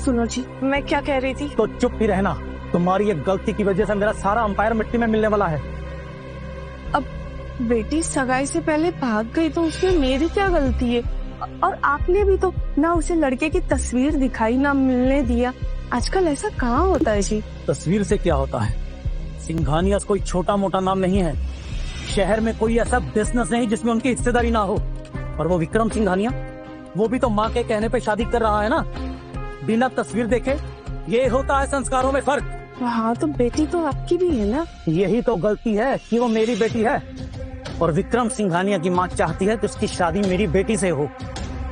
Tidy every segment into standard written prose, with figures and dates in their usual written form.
सुनो जी, मैं क्या कह रही थी। तो चुप ही रहना। तुम्हारी एक गलती की वजह से मेरा सारा अंपायर मिट्टी में मिलने वाला है। अब बेटी सगाई से पहले भाग गई तो उसमें मेरी क्या गलती है? और आपने भी तो ना उसे लड़के की तस्वीर दिखाई, ना मिलने दिया। आजकल ऐसा कहाँ होता है जी? तस्वीर से क्या होता है? सिंघानिया कोई छोटा मोटा नाम नहीं है। शहर में कोई ऐसा बिजनेस नहीं जिसमें उनकी हिस्सेदारी ना हो। और वो विक्रम सिंघानिया, वो भी तो माँ के कहने पे शादी कर रहा है ना, बिना तस्वीर देखे। ये होता है संस्कारों में फर्क। हाँ, तो बेटी तो आपकी भी है ना। यही तो गलती है कि वो मेरी बेटी है और विक्रम सिंघानिया की माँ चाहती है कि उसकी शादी मेरी बेटी से हो।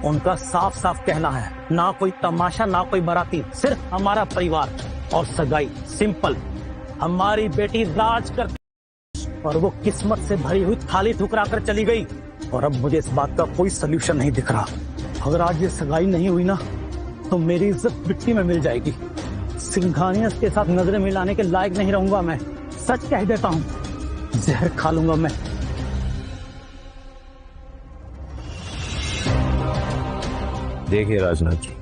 उनका साफ साफ कहना है, ना कोई तमाशा, ना कोई बाराती, सिर्फ हमारा परिवार और सगाई। सिंपल। हमारी बेटी राज कर और वो किस्मत से भरी हुई थाली ठुकरा कर चली गई। और अब मुझे इस बात का कोई सल्यूशन नहीं दिख रहा। अगर आज ये सगाई नहीं हुई ना तो मेरी इज्जत मिट्टी में मिल जाएगी। सिंघानिया के साथ नजरें मिलाने के लायक नहीं रहूंगा मैं। सच कह देता हूँ, जहर खा लूंगा मैं। देखिए राजनाथ जी,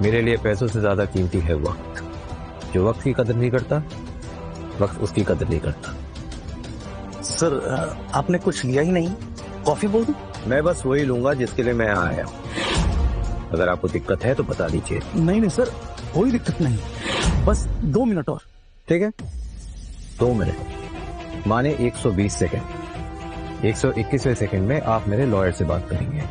मेरे लिए पैसों से ज्यादा कीमती है वक्त। जो वक्त की कदर नहीं करता, वक्त उसकी कदर नहीं करता। सर, आपने कुछ लिया ही नहीं। कॉफी बोल दूं? मैं बस वही लूंगा जिसके लिए मैं यहाँ आया हूँ। अगर आपको दिक्कत है तो बता दीजिए। नहीं सर, कोई दिक्कत नहीं। बस 2 मिनट और। ठीक है, 2 मिनट माने 120 सेकंड। 121वें सेकंड में आप मेरे लॉयर से बात करेंगे।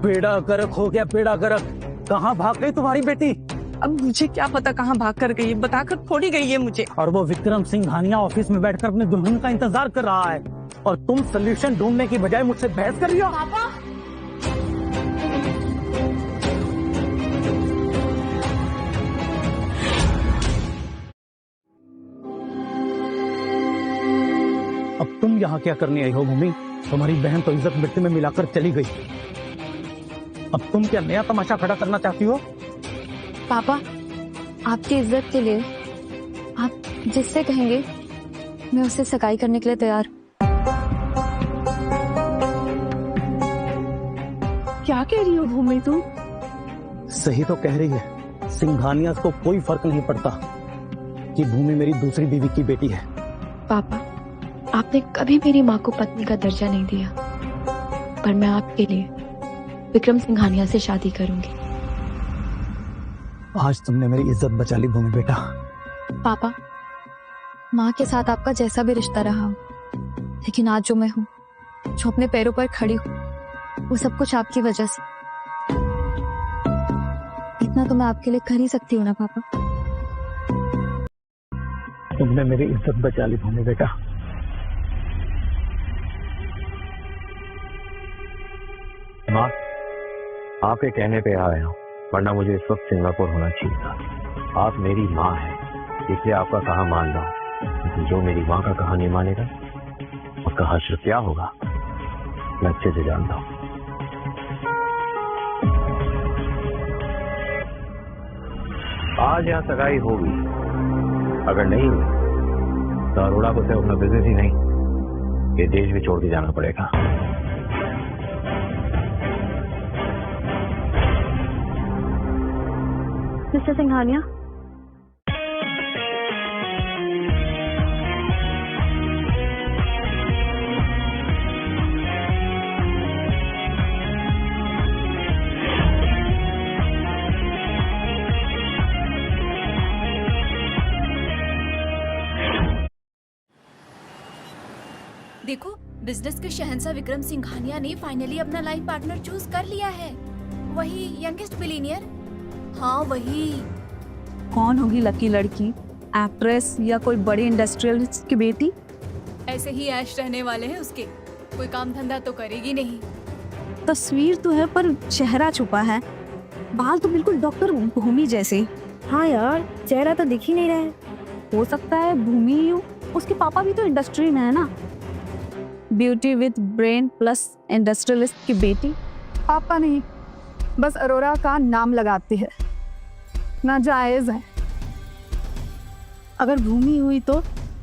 बेड़ा गर्क हो गया, बेड़ा गर्क। कहाँ भाग गई तुम्हारी बेटी? अब मुझे क्या पता कहाँ भाग कर गई है, बताकर थोड़ी गई है मुझे। और वो विक्रम सिंघानिया ऑफिस में बैठकर अपने दुल्हन का इंतजार कर रहा है और तुम सल्यूशन ढूंढने की बजाय मुझसे बहस कर रही हो। पापा, अब तुम यहाँ क्या करने आई हो भूमि? तुम्हारी बहन तो इज्जत मिट्टी में मिलाकर चली गई। अब तुम क्या नया तमाशा खड़ा करना चाहती हो? पापा, आपकी इज्जत के लिए आप जिससे कहेंगे मैं उससे सगाई करने के लिए तैयार। क्या कह रही हो भूमि तुम? सही तो कह रही है। सिंघानिया को कोई फर्क नहीं पड़ता कि भूमि मेरी दूसरी बीवी की बेटी है। पापा, आपने कभी मेरी माँ को पत्नी का दर्जा नहीं दिया, पर मैं आपके लिए विक्रम सिंघानिया से शादी करूंगी। आज तुमने मेरी इज्जत बचा ली भूमि बेटा। पापा, माँ के साथ आपका जैसा भी रिश्ता रहा हो, लेकिन आज जो मैं हूँ, जो अपने पैरों पर खड़ी हूँ, वो सब कुछ आपकी वजह से। इतना तो मैं आपके लिए कर ही सकती हूँ ना पापा। तुमने मेरी इज्जत बचा ली भूमि बेटा। माँ, आपके कहने पे आया हूँ, वरना मुझे इस वक्त सिंगापुर होना चाहिए था। आप मेरी माँ हैं, इसलिए आपका कहा मान रहा हूँ। जो मेरी माँ का कहा नहीं मानेगा, उसका हश्र क्या होगा मैं अच्छे से जानता हूँ। आज यहाँ सगाई होगी, अगर नहीं हुई तो अरोड़ा को सिर्फ अपना बिजनेस ही नहीं, ये देश भी छोड़ के जाना पड़ेगा। मिस्टर सिंघानिया, देखो, बिजनेस के शहंशाह विक्रम सिंघानिया ने फाइनली अपना लाइफ पार्टनर चूज कर लिया है। वही यंगेस्ट बिलियनियर। हाँ वही। कौन होगी लकी लड़की? एक्ट्रेस या कोई बड़ी इंडस्ट्रियलिस्ट की बेटी? ऐसे ही ऐश रहने वाले हैं उसके, कोई काम धंधा तो करेगी नहीं। तस्वीर तो है पर चेहरा छुपा है। बाल तो बिल्कुल डॉक्टर भूमि जैसे। हाँ यार, चेहरा तो दिख ही नहीं रहा है। हो सकता है भूमि ही हो, उसके पापा भी तो इंडस्ट्री में है ना। Beauty with brain plus industrialist की बेटी। पापा नहीं, बस अरोरा का नाम लगाती है, नाजायज है। अगर भूमि हुई तो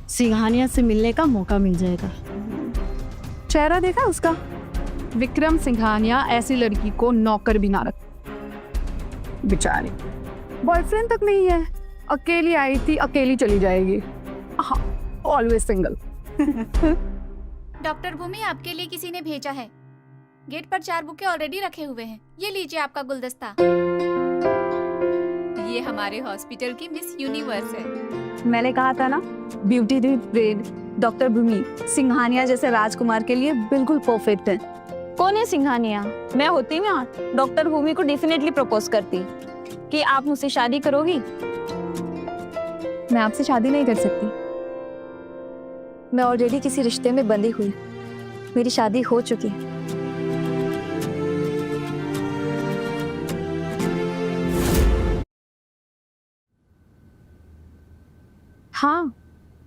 सिंघानिया से मिलने का मौका मिल जाएगा। चेहरा देखा उसका? विक्रम सिंघानिया ऐसी लड़की को नौकर भी ना रख, बेचारी बॉयफ्रेंड तक नहीं है, अकेली आई थी अकेली चली जाएगी। हाँ, ऑलवेज सिंगल। डॉक्टर भूमि, आपके लिए किसी ने भेजा है। गेट पर 4 बुके ऑलरेडी रखे हुए हैं। ये लीजिए आपका गुलदस्ता। ये हमारे हॉस्पिटल की मिस यूनिवर्स है। मैंने कहा था ना, ब्यूटी विद ब्रेन डॉक्टर भूमि सिंघानिया जैसे राजकुमार के लिए बिल्कुल परफेक्ट है। कौन है सिंघानिया? मैं होती ना डॉक्टर भूमि को डेफिनेटली प्रपोज करती कि आप मुझसे शादी करोगी। मैं आपसे शादी नहीं कर सकती। मैं ऑलरेडी किसी रिश्ते में बंधी हुई, मेरी शादी हो चुकी है। हाँ,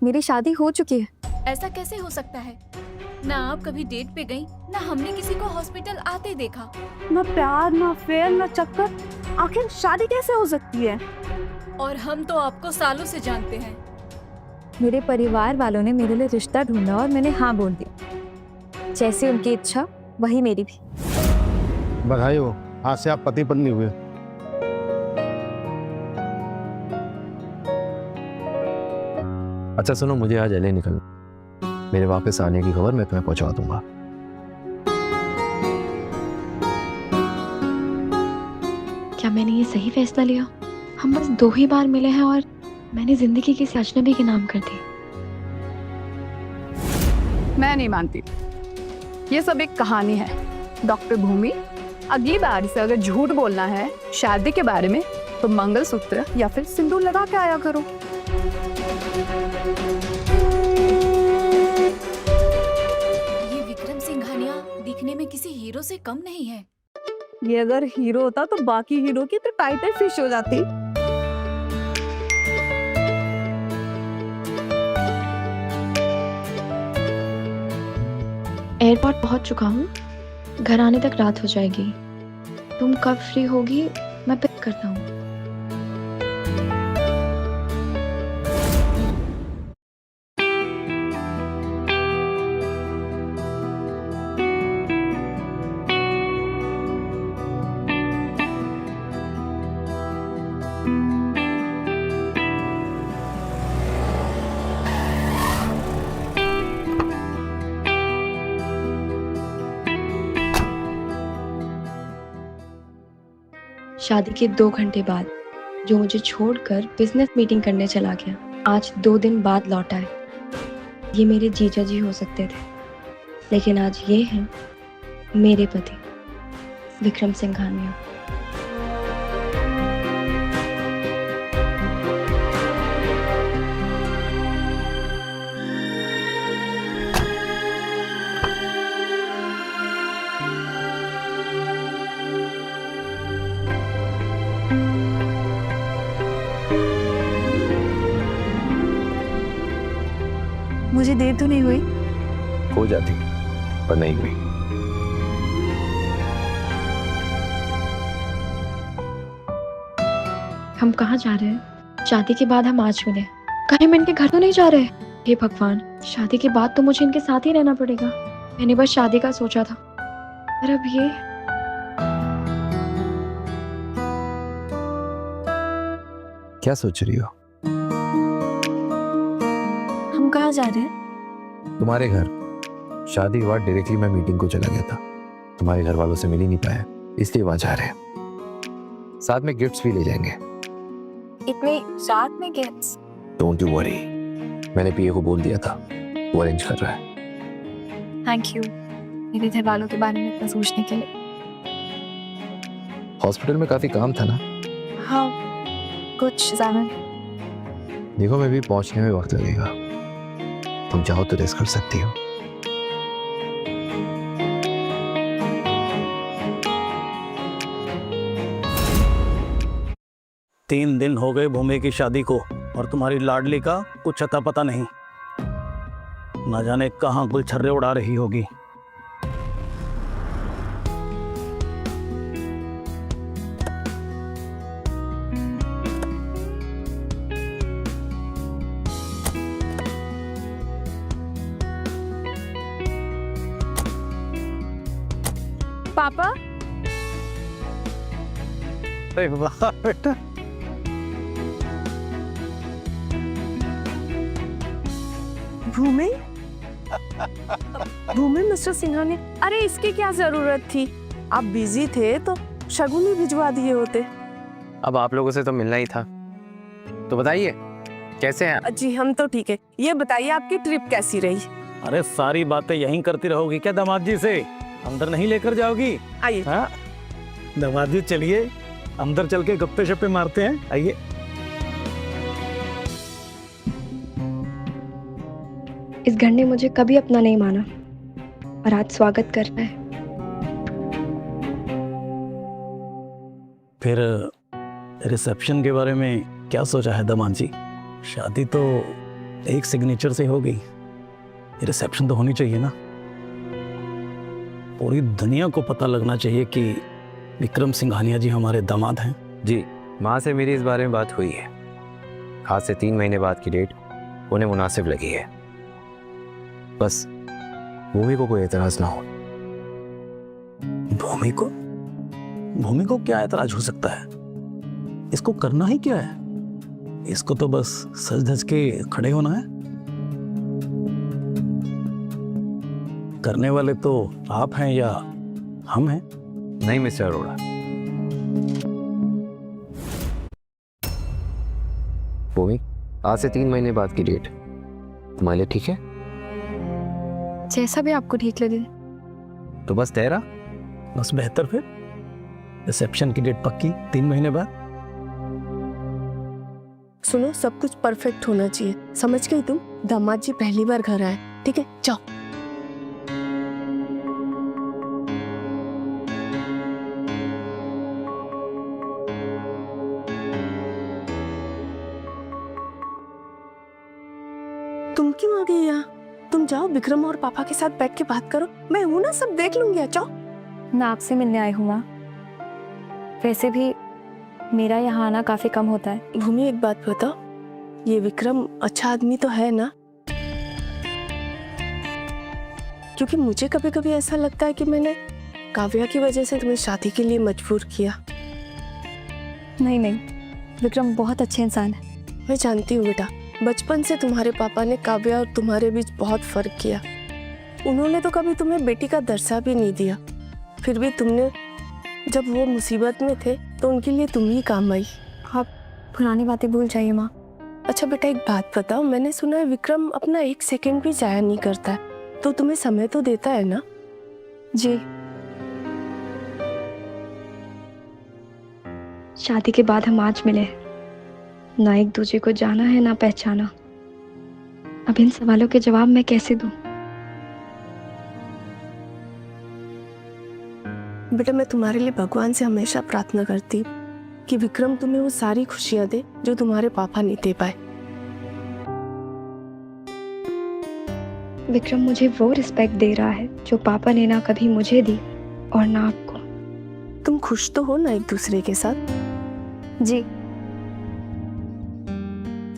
मेरी शादी हो चुकी है। ऐसा कैसे हो सकता है? ना आप कभी डेट पे गई, ना हमने किसी को हॉस्पिटल आते देखा। ना प्यार, ना फेयर, ना चक्कर, आखिर शादी कैसे हो सकती है? और हम तो आपको सालों से जानते हैं। मेरे परिवार वालों ने मेरे लिए रिश्ता ढूंढा और मैंने हाँ बोल दी। जैसी उनकी इच्छा वही मेरी भी। बधाई हो, आज से आप पति पत्नी हुए। अच्छा सुनो, मुझे आज एलए निकलना। मेरे वापस आने की खबर मैं तुम्हें पहुंचा दूंगा। क्या मैंने ये सही फैसला लिया? हम बस 2 ही बार मिले हैं और मैंने जिंदगी किसी अजनबी के नाम कर दी। मैं नहीं मानती, ये सब एक कहानी है। डॉक्टर भूमि, अगली बार से अगर झूठ बोलना है शादी के बारे में तो मंगलसूत्र या फिर सिंदूर लगा के आया करो। ये विक्रम सिंघानिया दिखने में किसी हीरो से कम नहीं है। ये अगर हीरो होता तो बाकी हीरो की तो टाइटल फिश हो जाती। एयरपोर्ट पहुंच चुका हूँ। घर आने तक रात हो जाएगी। तुम कब फ्री होगी मैं पिक करता हूँ। शादी के 2 घंटे बाद जो मुझे छोड़कर बिजनेस मीटिंग करने चला गया, आज 2 दिन बाद लौटा है। ये मेरे जीजा जी हो सकते थे, लेकिन आज ये हैं मेरे पति विक्रम सिंघानिया। मुझे देर तो नहीं हुई? हो जाती पर नहीं हुई। हम कहाँ जा रहे हैं? शादी के बाद हम आज मिले, कहीं हम इनके घर तो नहीं जा रहे? हे भगवान, शादी के बाद तो मुझे इनके साथ ही रहना पड़ेगा। मैंने बस शादी का सोचा था, और अब ये। क्या सोच रही हो? हम कहाँ जा रहे हैं? तुम्हारे घर। शादी के बाद डायरेक्टली मैं मीटिंग को चला गया था। तुम्हारे घर वालों से मिल ही नहीं पाया, इसलिए वहां जा रहे हैं। साथ में गिफ्ट्स भी ले जाएंगे। इतने रात में गिफ्ट्स? डोंट यू वरी, मैंने पीए को बोल दिया था, वो अरेंज कर रहा है। थैंक यू मेरे घर वालों के बारे में इतना सोचने के लिए। हॉस्पिटल में काफी काम था ना? हाँ, कुछ ज्यादा। देखो, मैं भी पहुंचने में वक्त लगेगा। तुम चाहो तो रेस्ट कर सकती हो। तीन दिन हो गए भूमि की शादी को और तुम्हारी लाडली का कुछ अता पता नहीं। ना जाने कहां गुलछर्रे उड़ा रही होगी। पापा, अरे वाह बेटा, भूमि भूमि मिस्टर सिंघानिया, अरे इसकी क्या जरूरत थी? आप बिजी थे तो शगुन ही भिजवा दिए होते। अब आप लोगों से तो मिलना ही था, तो बताइए कैसे हैं? जी हम तो ठीक है। ये बताइए आपकी ट्रिप कैसी रही? अरे सारी बातें यहीं करती रहोगी क्या दामाद जी से? अंदर नहीं लेकर जाओगी? आइए। हाँ दामाद जी चलिए अंदर चल के गप्पे शप्पे मारते हैं, आइए। इस घर ने मुझे कभी अपना नहीं माना और आज स्वागत कर रहा है। फिर रिसेप्शन के बारे में क्या सोचा है दामाद जी? शादी तो एक सिग्नेचर से हो गई, रिसेप्शन तो होनी चाहिए ना। पूरी दुनिया को पता लगना चाहिए कि विक्रम सिंघानिया जी हमारे दामाद हैं। जी, माँ से मेरी इस बारे में बात हुई है। आज से 3 महीने बाद की डेट उन्हें मुनासिब लगी है। बस भूमि को कोई एतराज ना हो। भूमि को क्या एतराज हो सकता है? इसको करना ही क्या है? इसको तो बस सज धज के खड़े होना है। करने वाले तो आप हैं या हम हैं? नहीं मिस्टर अरोड़ा, भूमि आज से 3 महीने बाद की डेट तुम्हारे लिए ठीक है? जैसा भी आपको ठीक लगे। तो बस तेरा बस बेहतर। फिर रिसेप्शन की डेट पक्की 3 महीने बाद। सुनो, सब कुछ परफेक्ट होना चाहिए, समझ गई तुम? दामाद जी पहली बार घर आए, ठीक है? जाओ। तुम क्यों आ गई यहाँ? तुम जाओ विक्रम और पापा के साथ बैठ के बात करो, मैं हूं ना, सब देख लूंगी। जाओ। मैं आपसे मिलने आई हूँ माँ। वैसे भी मेरा यहाँ आना काफी कम होता है। भूमि एक बात बताओ, ये विक्रम अच्छा आदमी तो है ना? क्योंकि मुझे कभी कभी ऐसा लगता है कि मैंने काव्या की वजह से तुम्हें शादी के लिए मजबूर किया। नहीं नहीं, विक्रम बहुत अच्छे इंसान है। मैं जानती हूँ बेटा, बचपन से तुम्हारे पापा ने काव्या और तुम्हारे बीच बहुत फर्क किया। उन्होंने तो कभी तुम्हें बेटी का दर्जा भी नहीं दिया, फिर भी तुमने, जब वो मुसीबत में थे तो उनके लिए तुम ही काम आई। आप पुरानी बातें भूल जाइए माँ। अच्छा बेटा एक बात बताओ, मैंने सुना है विक्रम अपना 1 सेकंड भी जाया नहीं करता है, तो तुम्हें समय तो देता है ना? जी। शादी के बाद हम आज मिले, ना एक दूसरे को जाना है ना पहचाना। अब इन सवालों के जवाब मैं कैसे दूं? बेटा मैं तुम्हारे लिए भगवान से हमेशा प्रार्थना करती हूँ कि विक्रम तुम्हें वो सारी खुशियां दे जो तुम्हारे पापा नहीं दे पाए। विक्रम मुझे वो रिस्पेक्ट दे रहा है जो पापा ने ना कभी मुझे दी और ना आपको। तुम खुश तो हो ना एक दूसरे के साथ? जी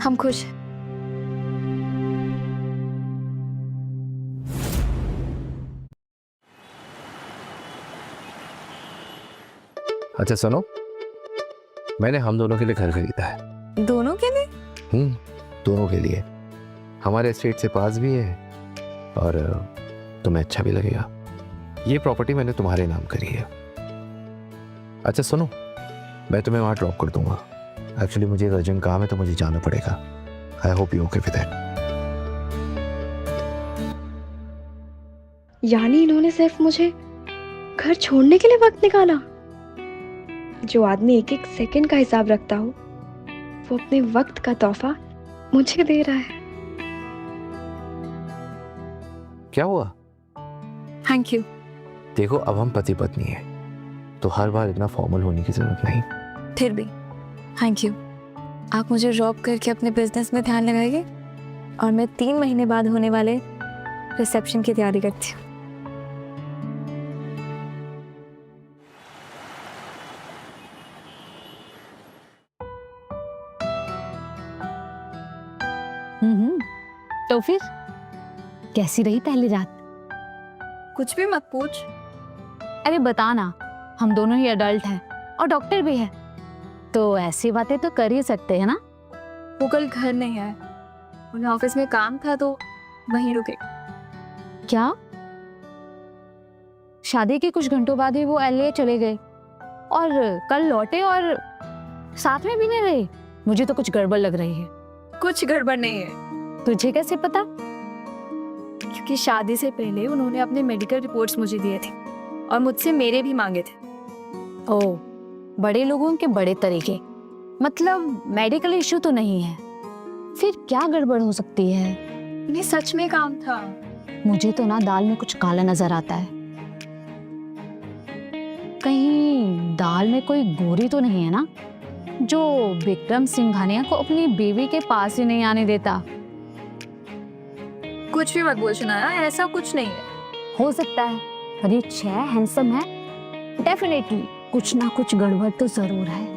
हम खुश हैं। अच्छा सुनो, मैंने हम दोनों के लिए घर खरीदा है। दोनों के लिए? दोनों के लिए। हमारे एस्टेट से पास भी है और तुम्हें अच्छा भी लगेगा। ये प्रॉपर्टी मैंने तुम्हारे नाम करी है। अच्छा सुनो, मैं तुम्हें वहाँ ड्रॉप कर दूंगा। एक्चुअली मुझे एक अर्जेंट काम है तो मुझे जाना पड़ेगा। आई hope you okay with that. यानी इन्होंने सिर्फ मुझे घर छोड़ने के लिए वक्त निकाला? जो आदमी एक एक सेकंड का हिसाब रखता हो, वो अपने वक्त का तोहफा मुझे दे रहा है। क्या हुआ? Thank you. देखो अब हम पति पत्नी हैं, तो हर बार इतना फॉर्मल होने की जरूरत नहीं। फिर भी थैंक यू। आप मुझे ड्रॉप करके अपने बिजनेस में ध्यान लगाइए और मैं 3 महीने बाद होने वाले रिसेप्शन की तैयारी करती हूँ। तो फिर कैसी रही पहली रात? कुछ भी मत पूछ, अरे बता ना, हम दोनों ही अडल्ट हैं और डॉक्टर भी है, तो ऐसी बातें तो कर ही सकते हैं ना। वो कल घर नहीं आए, उन्हें ऑफिस में काम था तो वहीं रुके। क्या? शादी के कुछ घंटों बाद ही वो LA चले गए और कल लौटे और साथ में भी नहीं रहे? मुझे तो कुछ गड़बड़ लग रही है। कुछ गड़बड़ नहीं है। तुझे कैसे पता? क्योंकि शादी से पहले उन्होंने अपने मेडिकल रिपोर्ट्स मुझे दिए थे और मुझसे मेरे भी मांगे थे। ओह, बड़े लोगों के बड़े तरीके। मतलब मेडिकल इश्यू तो नहीं है, फिर क्या गड़बड़ हो सकती है? उन्हें सच में काम था। मुझे तो ना दाल में कुछ काला नजर आता है। कहीं दाल में कोई गोरी तो नहीं है ना, जो विक्रम सिंघानिया को अपनी बीवी के पास ही नहीं आने देता? कुछ भी मत बोल शनाया, ऐसा कुछ नहीं है। हो सकता है, रिच है, हैंडसम है, डेफिनेटली कुछ ना कुछ गड़बड़ तो जरूर है।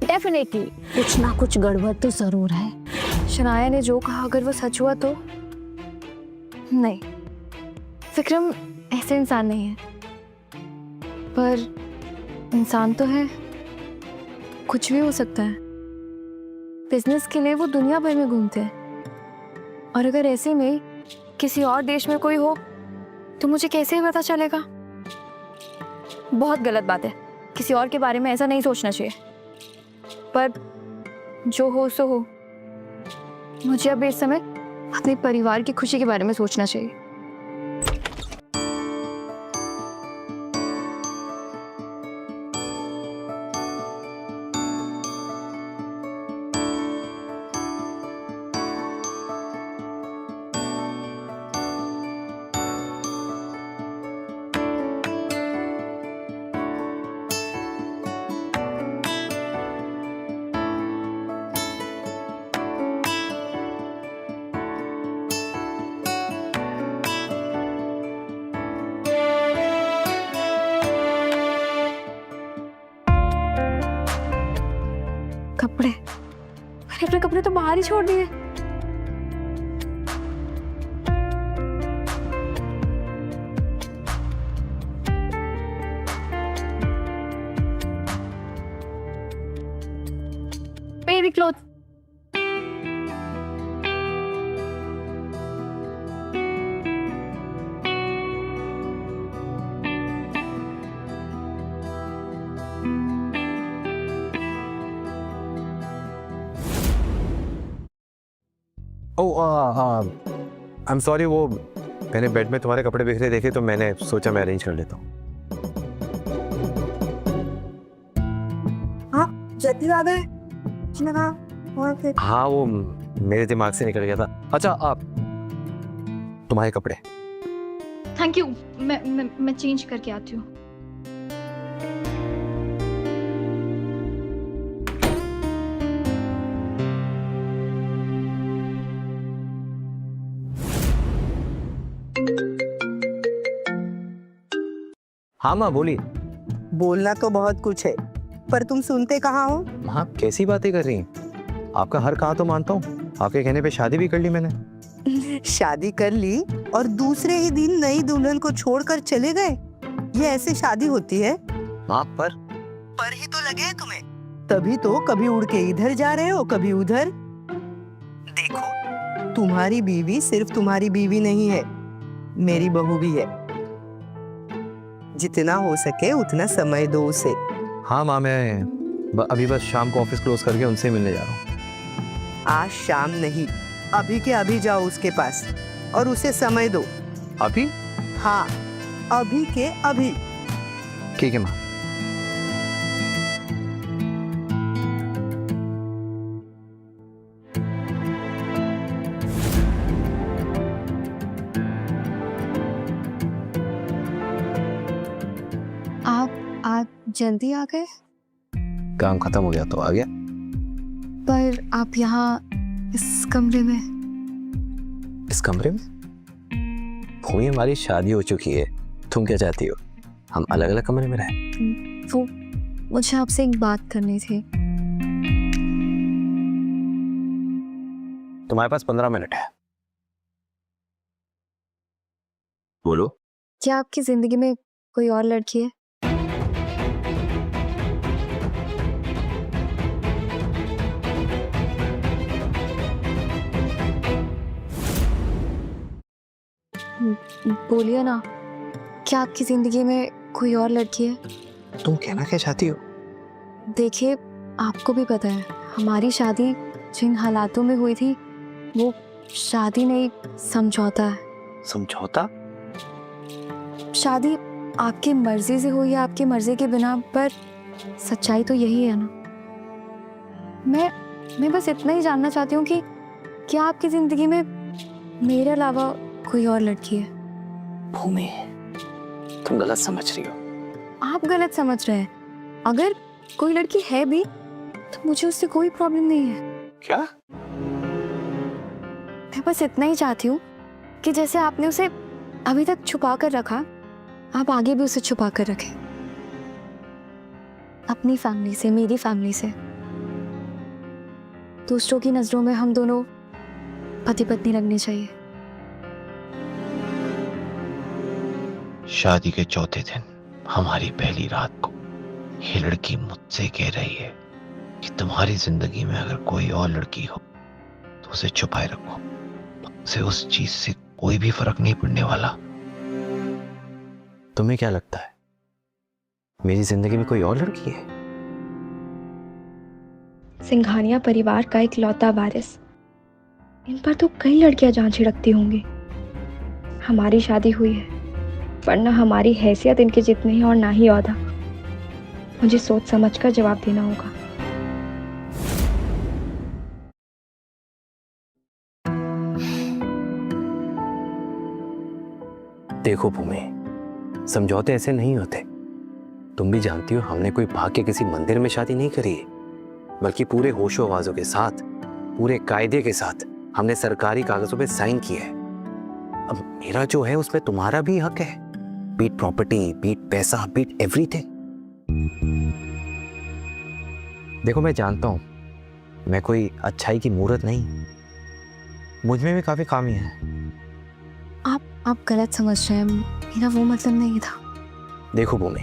डेफिनेटली कुछ ना कुछ गड़बड़ तो जरूर है। शनाया ने जो कहा अगर वो सच हुआ तो नहीं, विक्रम ऐसे इंसान नहीं है, पर इंसान तो है, कुछ भी हो सकता है। बिजनेस के लिए वो दुनिया भर में घूमते हैं और अगर ऐसे में किसी और देश में कोई हो तो मुझे कैसे पता चलेगा? बहुत गलत बात है, किसी और के बारे में ऐसा नहीं सोचना चाहिए, पर जो हो सो हो। मुझे अब इस समय अपने परिवार की खुशी के बारे में सोचना चाहिए। कपड़े, मैंने अपने कपड़े तो बाहर ही छोड़ दिए। Baby cloth, I am sorry, वो मैंने बेड में तुम्हारे कपड़े बिखरे देखे तो मैंने सोचा मैं अरेंज कर लेता हूँ। जल्दी आ गए। हाँ, वो मेरे दिमाग से निकल गया था। अच्छा, आप तुम्हारे कपड़े। थैंक यू, मैं चेंज करके आती हूँ। हाँ माँ, बोली। बोलना तो बहुत कुछ है, पर तुम सुनते कहाँ हो? माँ कैसी बातें कर रही हैं? आपका हर कहा तो मानता हूँ, आपके कहने पे शादी भी कर ली मैंने। शादी कर ली और दूसरे ही दिन नई दुल्हन को छोड़कर चले गए? ये ऐसे शादी होती है? माँ पर ही तो लगे तुम्हें, तभी तो कभी उड़ के इधर जा रहे हो, कभी उधर। देखो, तुम्हारी बीवी सिर्फ तुम्हारी बीवी नहीं है, मेरी बहू भी है। जितना हो सके उतना समय दो उसे। हाँ माँ, मैं अभी बस शाम को ऑफिस क्लोज करके उनसे मिलने जा रहा हूँ। आज शाम नहीं, अभी के अभी जाओ उसके पास और उसे समय दो। अभी? हाँ, अभी के अभी। ठीक है माँ। आप जल्दी आ गए? काम खत्म हो गया तो आ गया। पर आप यहाँ इस कमरे में? इस कमरे में? भूमि, हमारी शादी हो चुकी है, तुम क्या चाहती हो? हम अलग अलग कमरे में रहे। वो मुझे आपसे एक बात करनी थी। तुम्हारे पास 15 मिनट है, बोलो। क्या आपकी जिंदगी में कोई और लड़की है? बोलिए ना, क्या आपकी जिंदगी में कोई और लड़की है? तुम कहना क्या चाहती हो? देखिए, आपको भी पता है हमारी शादी जिन हालातों में हुई थी वो शादी नहीं, समझौता है। समझौता? शादी आपकी मर्जी से हुई या आपकी मर्जी के बिना, पर सच्चाई तो यही है ना। मैं बस इतना ही जानना चाहती हूँ कि क्या आपकी जिंदगी में मेरे अलावा कोई और लड़की है? भूमि, तुम गलत समझ रही हो। आप गलत समझ रहे हैं। अगर कोई लड़की है भी तो मुझे उससे कोई प्रॉब्लम नहीं है। क्या? मैं बस इतना ही चाहती हूँ कि जैसे आपने उसे अभी तक छुपा कर रखा, आप आगे भी उसे छुपा कर रखें, अपनी फैमिली से, मेरी फैमिली से। दूसरों की नजरों में हम दोनों पति पत्नी लगनी चाहिए। शादी के चौथे दिन हमारी पहली रात को ये लड़की मुझसे कह रही है कि तुम्हारी जिंदगी में अगर कोई और लड़की हो तो उसे छुपाए रखो, उसे उस चीज से कोई भी फर्क नहीं पड़ने वाला। तुम्हें क्या लगता है मेरी जिंदगी में कोई और लड़की है? सिंघानिया परिवार का इकलौता वारिस, इन पर तो कई लड़कियां जान छिड़कती होंगी। हमारी शादी हुई है, वरना हमारी हैसियत इनके जितनी है और ना ही औहदा। मुझे सोच समझ कर जवाब देना होगा। देखो भूमि, समझौते ऐसे नहीं होते। तुम भी जानती हो हमने कोई भाग के किसी मंदिर में शादी नहीं करी है, बल्कि पूरे होशो आवाजों के साथ, पूरे कायदे के साथ हमने सरकारी कागजों पे साइन किए है। अब मेरा जो है उसमें तुम्हारा भी हक है, बीट प्रॉपर्टी, बीट पैसा, बीट एवरीथिंग। देखो मैं जानता हूं मैं कोई अच्छाई की मूर्त नहीं, मुझ में भी काफी खामियां हैं। आप गलत समझ रहे हैं, मेरा वो मतलब नहीं था। देखो भूमि,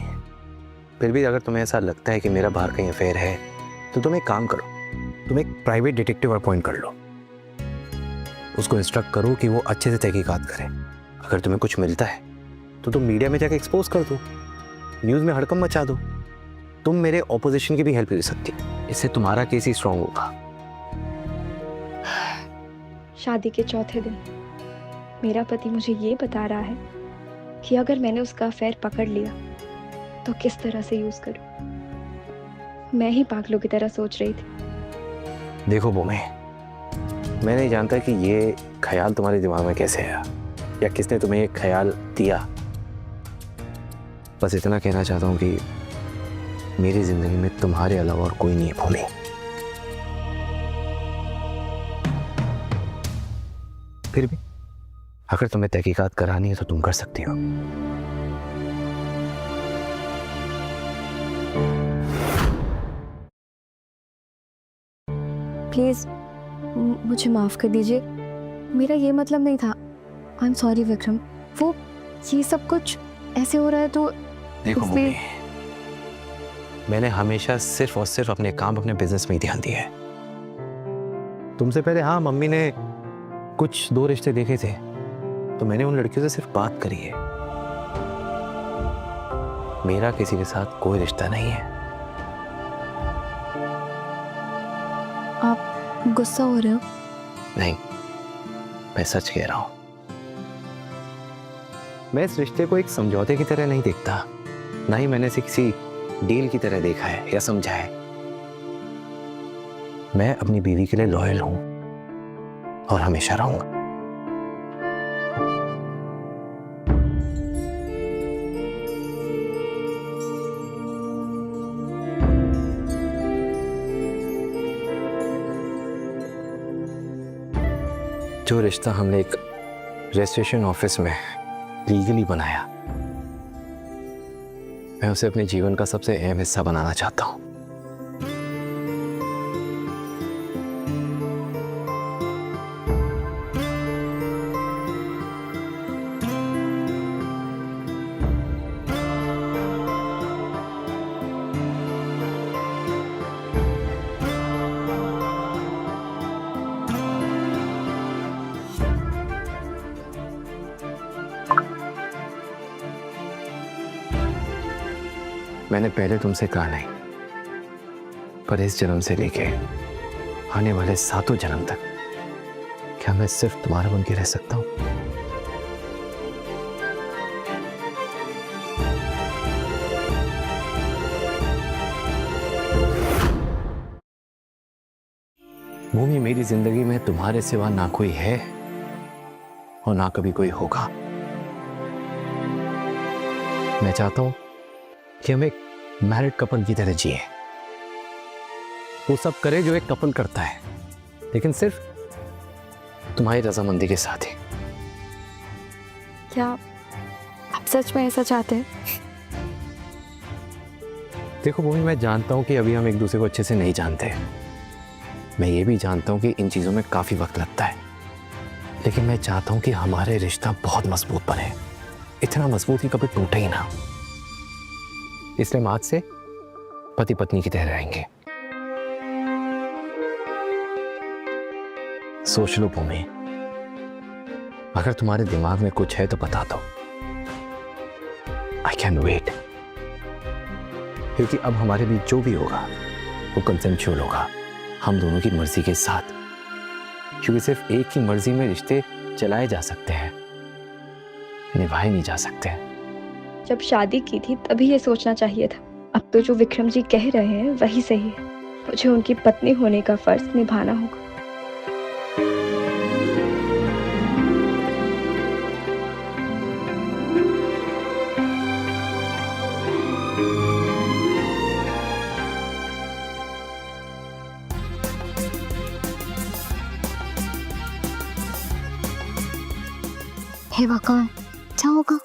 फिर भी अगर तुम्हें ऐसा लगता है कि मेरा बाहर कहीं अफेयर है तो तुम एक काम करो, तुम एक प्राइवेट डिटेक्टिव अपॉइंट कर लो। उसको इंस्ट्रक्ट करो कि वो अच्छे से तहकीकात करे। अगर तुम्हें कुछ मिलता है तो तुम मीडिया में जाकर एक्सपोज कर दो, न्यूज़ में हड़कंप मचा दो। तुम मेरे ऑपोजिशन की भी हेल्प ले सकती, इससे तुम्हारा केस ही स्ट्रांग होगा। शादी के चौथे दिन मेरा पति मुझे ये बता रहा है कि अगर मैंने उसका अफेयर पकड़ लिया तो किस तरह से यूज करूं। मैं ही पागलों की तरह सोच रही थी। देखो भूमि, मैं नहीं जानता कि ये ख्याल तुम्हारे दिमाग में कैसे आया या किसने तुम्हें ये ख्याल दिया। बस इतना कहना चाहता हूँ कि मेरी जिंदगी में तुम्हारे अलावा और कोई नहीं है भूमि। फिर भी अगर तुम्हें तहकीकात करानी है तो तुम कर सकती हो। प्लीज मुझे माफ कर दीजिए, मेरा ये मतलब नहीं था। आई एम सॉरी विक्रम, वो ये सब कुछ ऐसे हो रहा है तो देखो मम्मी, मैंने हमेशा सिर्फ और सिर्फ अपने काम, अपने बिजनेस में ही ध्यान दिया है। तुमसे पहले हाँ, मम्मी ने कुछ 2 रिश्ते देखे थे तो मैंने उन लड़कियों से सिर्फ बात करी है। मेरा किसी के साथ कोई रिश्ता नहीं है। आप गुस्सा हो रहे हो? नहीं, मैं सच कह रहा हूं। मैं इस रिश्ते को एक समझौते की तरह नहीं देखता, ना ही मैंने इसे किसी डील की तरह देखा है या समझा है। मैं अपनी बीवी के लिए लॉयल हूं और हमेशा रहूंगा। जो रिश्ता हमने एक रजिस्ट्रेशन ऑफिस में लीगली बनाया, मैं उसे अपने जीवन का सबसे अहम हिस्सा बनाना चाहता हूँ। मैंने पहले तुमसे कहा नहीं, पर इस जन्म से लेके आने वाले 7 जन्म तक क्या मैं सिर्फ तुम्हारा बन के रह सकता हूं? भूमि, मेरी जिंदगी में तुम्हारे सिवा ना कोई है और ना कभी कोई होगा। मैं चाहता हूं कि हम एक मैरिड कपल की तरह जिए। वो सब करे जो एक कपल करता है, लेकिन सिर्फ तुम्हारी रजामंदी के साथ ही। क्या आप सच में ऐसा चाहते हैं? देखो भूमि, मैं जानता हूं कि अभी हम एक दूसरे को अच्छे से नहीं जानते। मैं ये भी जानता हूं कि इन चीजों में काफी वक्त लगता है, लेकिन मैं चाहता हूं कि हमारे रिश्ता बहुत मजबूत बने, इतना मजबूत कि कभी टूटे ही ना। इसलिए हम आज से पति पत्नी की तरह रहेंगे। सोच लो भूमि, अगर तुम्हारे दिमाग में कुछ है तो बता दो। आई कैन वेट, क्योंकि अब हमारे बीच जो भी होगा वो कंसेंशुअल होगा, हम दोनों की मर्जी के साथ। क्योंकि सिर्फ एक की मर्जी में रिश्ते चलाए जा सकते हैं, निभाए नहीं जा सकते। जब शादी की थी तभी ये सोचना चाहिए था। अब तो जो विक्रम जी कह रहे हैं वही सही है। मुझे उनकी पत्नी होने का फर्ज निभाना होगा। हे भगवान, क्या होगा?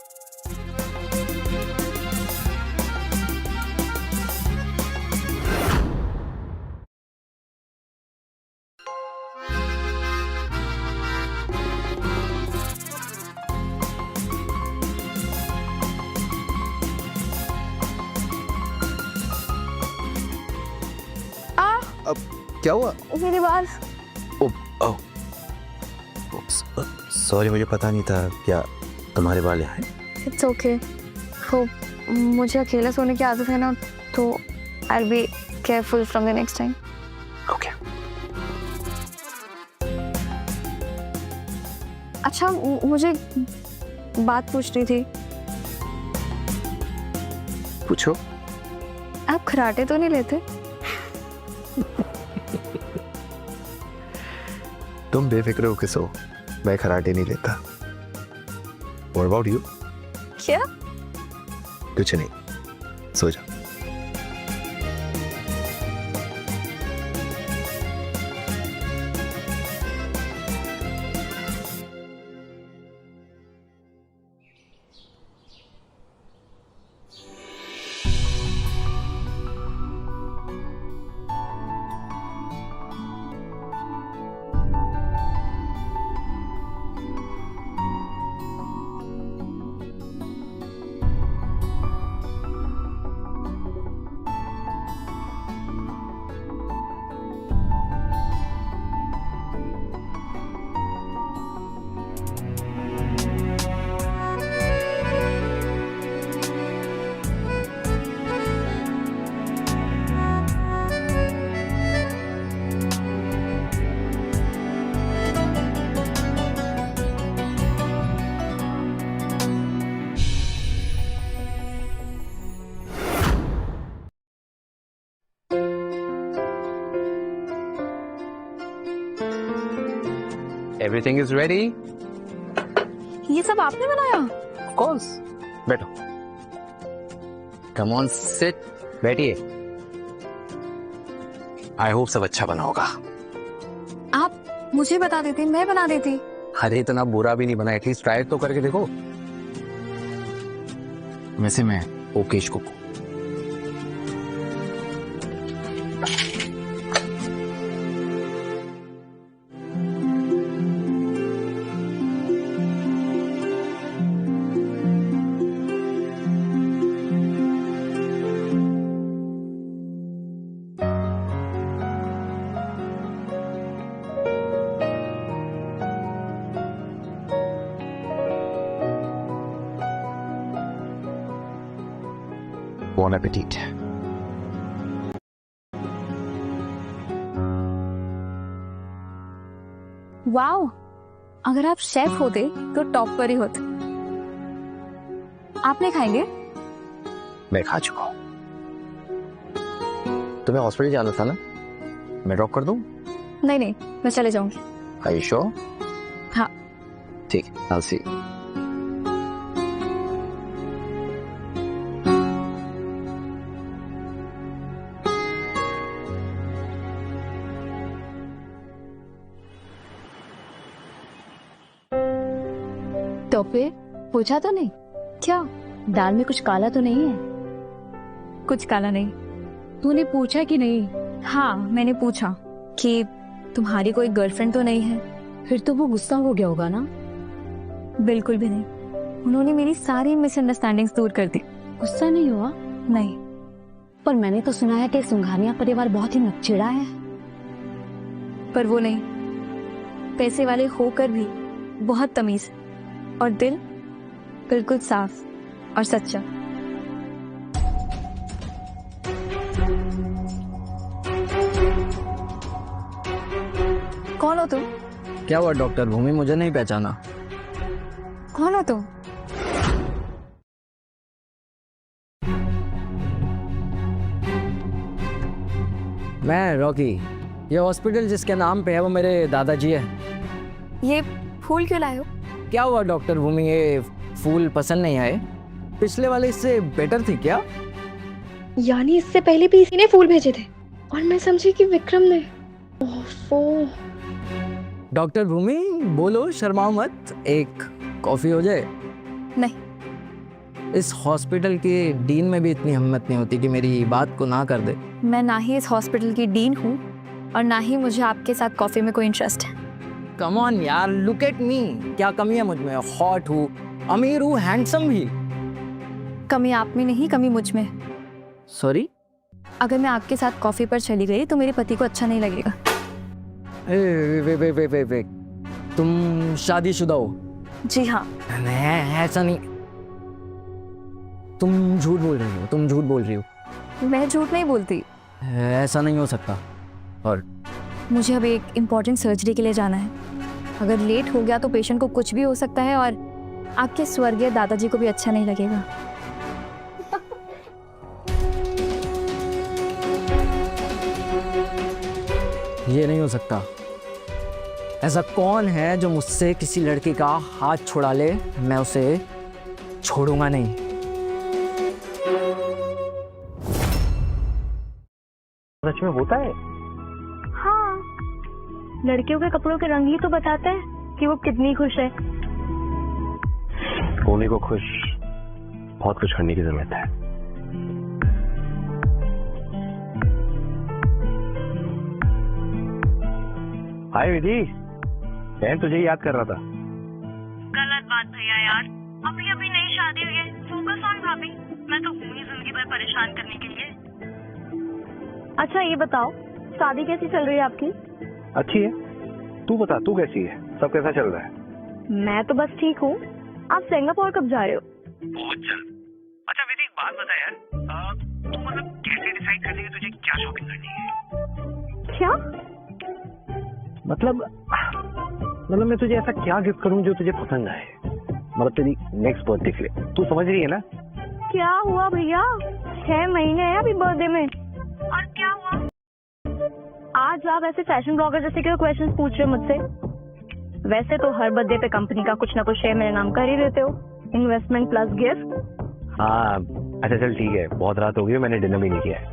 अब क्या हुआ? मेरी बाल। सॉरी, मुझे पता नहीं था। क्या तुम्हारे बाल यहाँ हैं? It's okay. वो मुझे अकेले सोने की आदत है ना, तो I will be careful from the next time. Okay. अच्छा, मुझे बात पूछनी थी। पूछो। आप खराटे तो नहीं लेते? तुम बेफिक्र होके सो, मैं खराटे नहीं लेता। What about you? क्या? कुछ नहीं, सो जा। Everything is ready. ये सब आपने बनाया? Of course. बैठो। Come on, sit. बैठिए। I hope सब अच्छा बना होगा। आप मुझे बता देते, मैं बना देती। अरे इतना बुरा भी नहीं बना, एटलीस्ट ट्राई तो करके देखो। वैसे मैं ओकेश कुक हूं। बॉन एपेटिट। वाओ, अगर आप शेफ होते तो टॉप पर ही होते। आप नहीं खाएंगे? मैं खा चुका हूं। तुम्हें हॉस्पिटल जाना था ना, मैं ड्रॉप कर दूं? नहीं नहीं, मैं चले जाऊंगी। Are you sure? हाँ। ठीक, I'll see. टॉपे, पूछा तो नहीं? क्या दाल में कुछ काला तो नहीं है? कुछ काला नहीं। तूने पूछा कि नहीं? हाँ, मैंने पूछा कि तुम्हारी कोई गर्लफ्रेंड तो नहीं है। फिर तो वो गुस्सा हो गया होगा ना? बिल्कुल भी नहीं, उन्होंने मेरी सारी मिसअंडरस्टैंडिंग्स दूर कर दी। गुस्सा नहीं हुआ? नहीं। पर मैंने तो सुना है कि सिंघानिया परिवार बहुत ही नकचिड़ा है। पर वो नहीं, पैसे वाले होकर भी बहुत तमीज और दिल बिल्कुल साफ और सच्चा। कौन हो तुम? क्या हुआ डॉक्टर भूमि, मुझे नहीं पहचाना? कौन हो तुम? मैं रॉकी। ये हॉस्पिटल जिसके नाम पे है वो मेरे दादाजी है। ये फूल क्यों लाए हो? क्या हुआ डॉक्टर भूमि, ये फूल पसंद नहीं आए? पिछले वाले इससे बेटर थे क्या? यानी इससे पहले भी इसी ने फूल भेजे थे और मैं समझी कि विक्रम ने। ओफो। डॉक्टर भूमि बोलो, शर्माओ मत, एक कॉफी हो जाए? नहीं। इस हॉस्पिटल के डीन में भी इतनी हिम्मत नहीं होती कि मेरी बात को ना कर दे। मैं ना ही इस हॉस्पिटल की डीन हूँ और ना ही मुझे आपके साथ कॉफी में कोई इंटरेस्ट है। कम ऑन यार, लुक एट मी, क्या कमी है मुझ में? हॉट हूँ, अमीर हूँ, हैंडसम भी। कमी आप में नहीं, कमी मुझ में। सॉरी? अगर मैं आपके साथ कॉफी पर चली गई तो मेरे पति को अच्छा नहीं लगेगा। वे, तुम शादीशुदा हो? जी हाँ। नहीं, ऐसा नहीं, तुम झूठ बोल रही हो, तुम झूठ बोल रही हो। मैं झूठ नहीं बोलती। ऐसा नहीं हो सकता। और मुझे अब एक इम्पोर्टेंट सर्जरी के लिए जाना है। अगर लेट हो गया तो पेशेंट को कुछ भी हो सकता है और आपके स्वर्गीय दादाजी को भी अच्छा नहीं लगेगा। ये नहीं हो सकता। ऐसा कौन है जो मुझसे किसी लड़की का हाथ छुड़ा ले? मैं उसे छोड़ूंगा नहीं। सच में होता है? हाँ, लड़कियों के कपड़ों के रंग ही तो बताता है कि वो कितनी खुश है। भूमि को खुश बहुत कुछ करने की जरूरत है। हाय विधि, बहन तुझे याद कर रहा था। गलत बात भैया यार, अभी अभी नई शादी हुई है, फोकस ऑन भाभी। मैं तो हूँ ही जिंदगी भर परेशान करने के लिए। अच्छा ये बताओ, शादी कैसी चल रही है आपकी? अच्छी है, तू बता, तू कैसी है? सब कैसा चल रहा है? मैं तो बस ठीक हूँ। आप सिंगापुर कब जा रहे हो? बहुत जल्द। अच्छा विधि, एक बात बता यार, तू मतलब कैसे डिसाइड कर लेगी तुझे क्या शॉपिंग करनी है? क्या मतलब मैं तुझे ऐसा क्या गिफ्ट करूं जो तुझे पसंद आए? मतलब तेरी नेक्स्ट बर्थडे के लिए, तू समझ रही है ना? क्या हुआ भैया, 6 महीने हैं अभी बर्थडे में, और क्या हुआ? आज आप ऐसे फैशन ब्लॉगर जैसे क्यों क्वेश्चंस पूछ रहे हो मुझसे? वैसे तो हर बर्थडे पे कंपनी का कुछ ना कुछ शेयर मेरे नाम कर ही देते हो, इन्वेस्टमेंट प्लस गिफ्ट। हाँ अच्छा चल ठीक है, बहुत रात हो गई, मैंने डिनर भी नहीं किया है,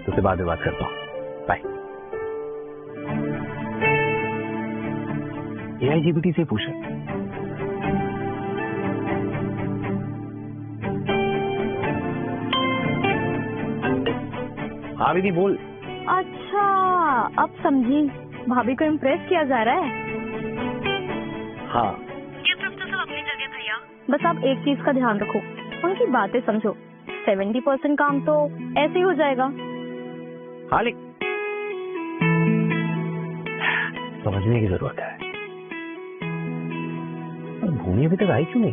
तुझसे बाद में बात करता हूँ, बाय। AIGBT से पूछे। हाँ विधि बोल। अच्छा अब समझी, भाभी को इम्प्रेस किया जा रहा है। हाँ ये सब तो सब अपनी जगह भैया, बस आप एक चीज का ध्यान रखो, उनकी बातें समझो। 70% काम तो ऐसे ही हो जाएगा। हाँ लेकिन समझने की जरूरत है। भूमि अभी तक आई क्यों नहीं?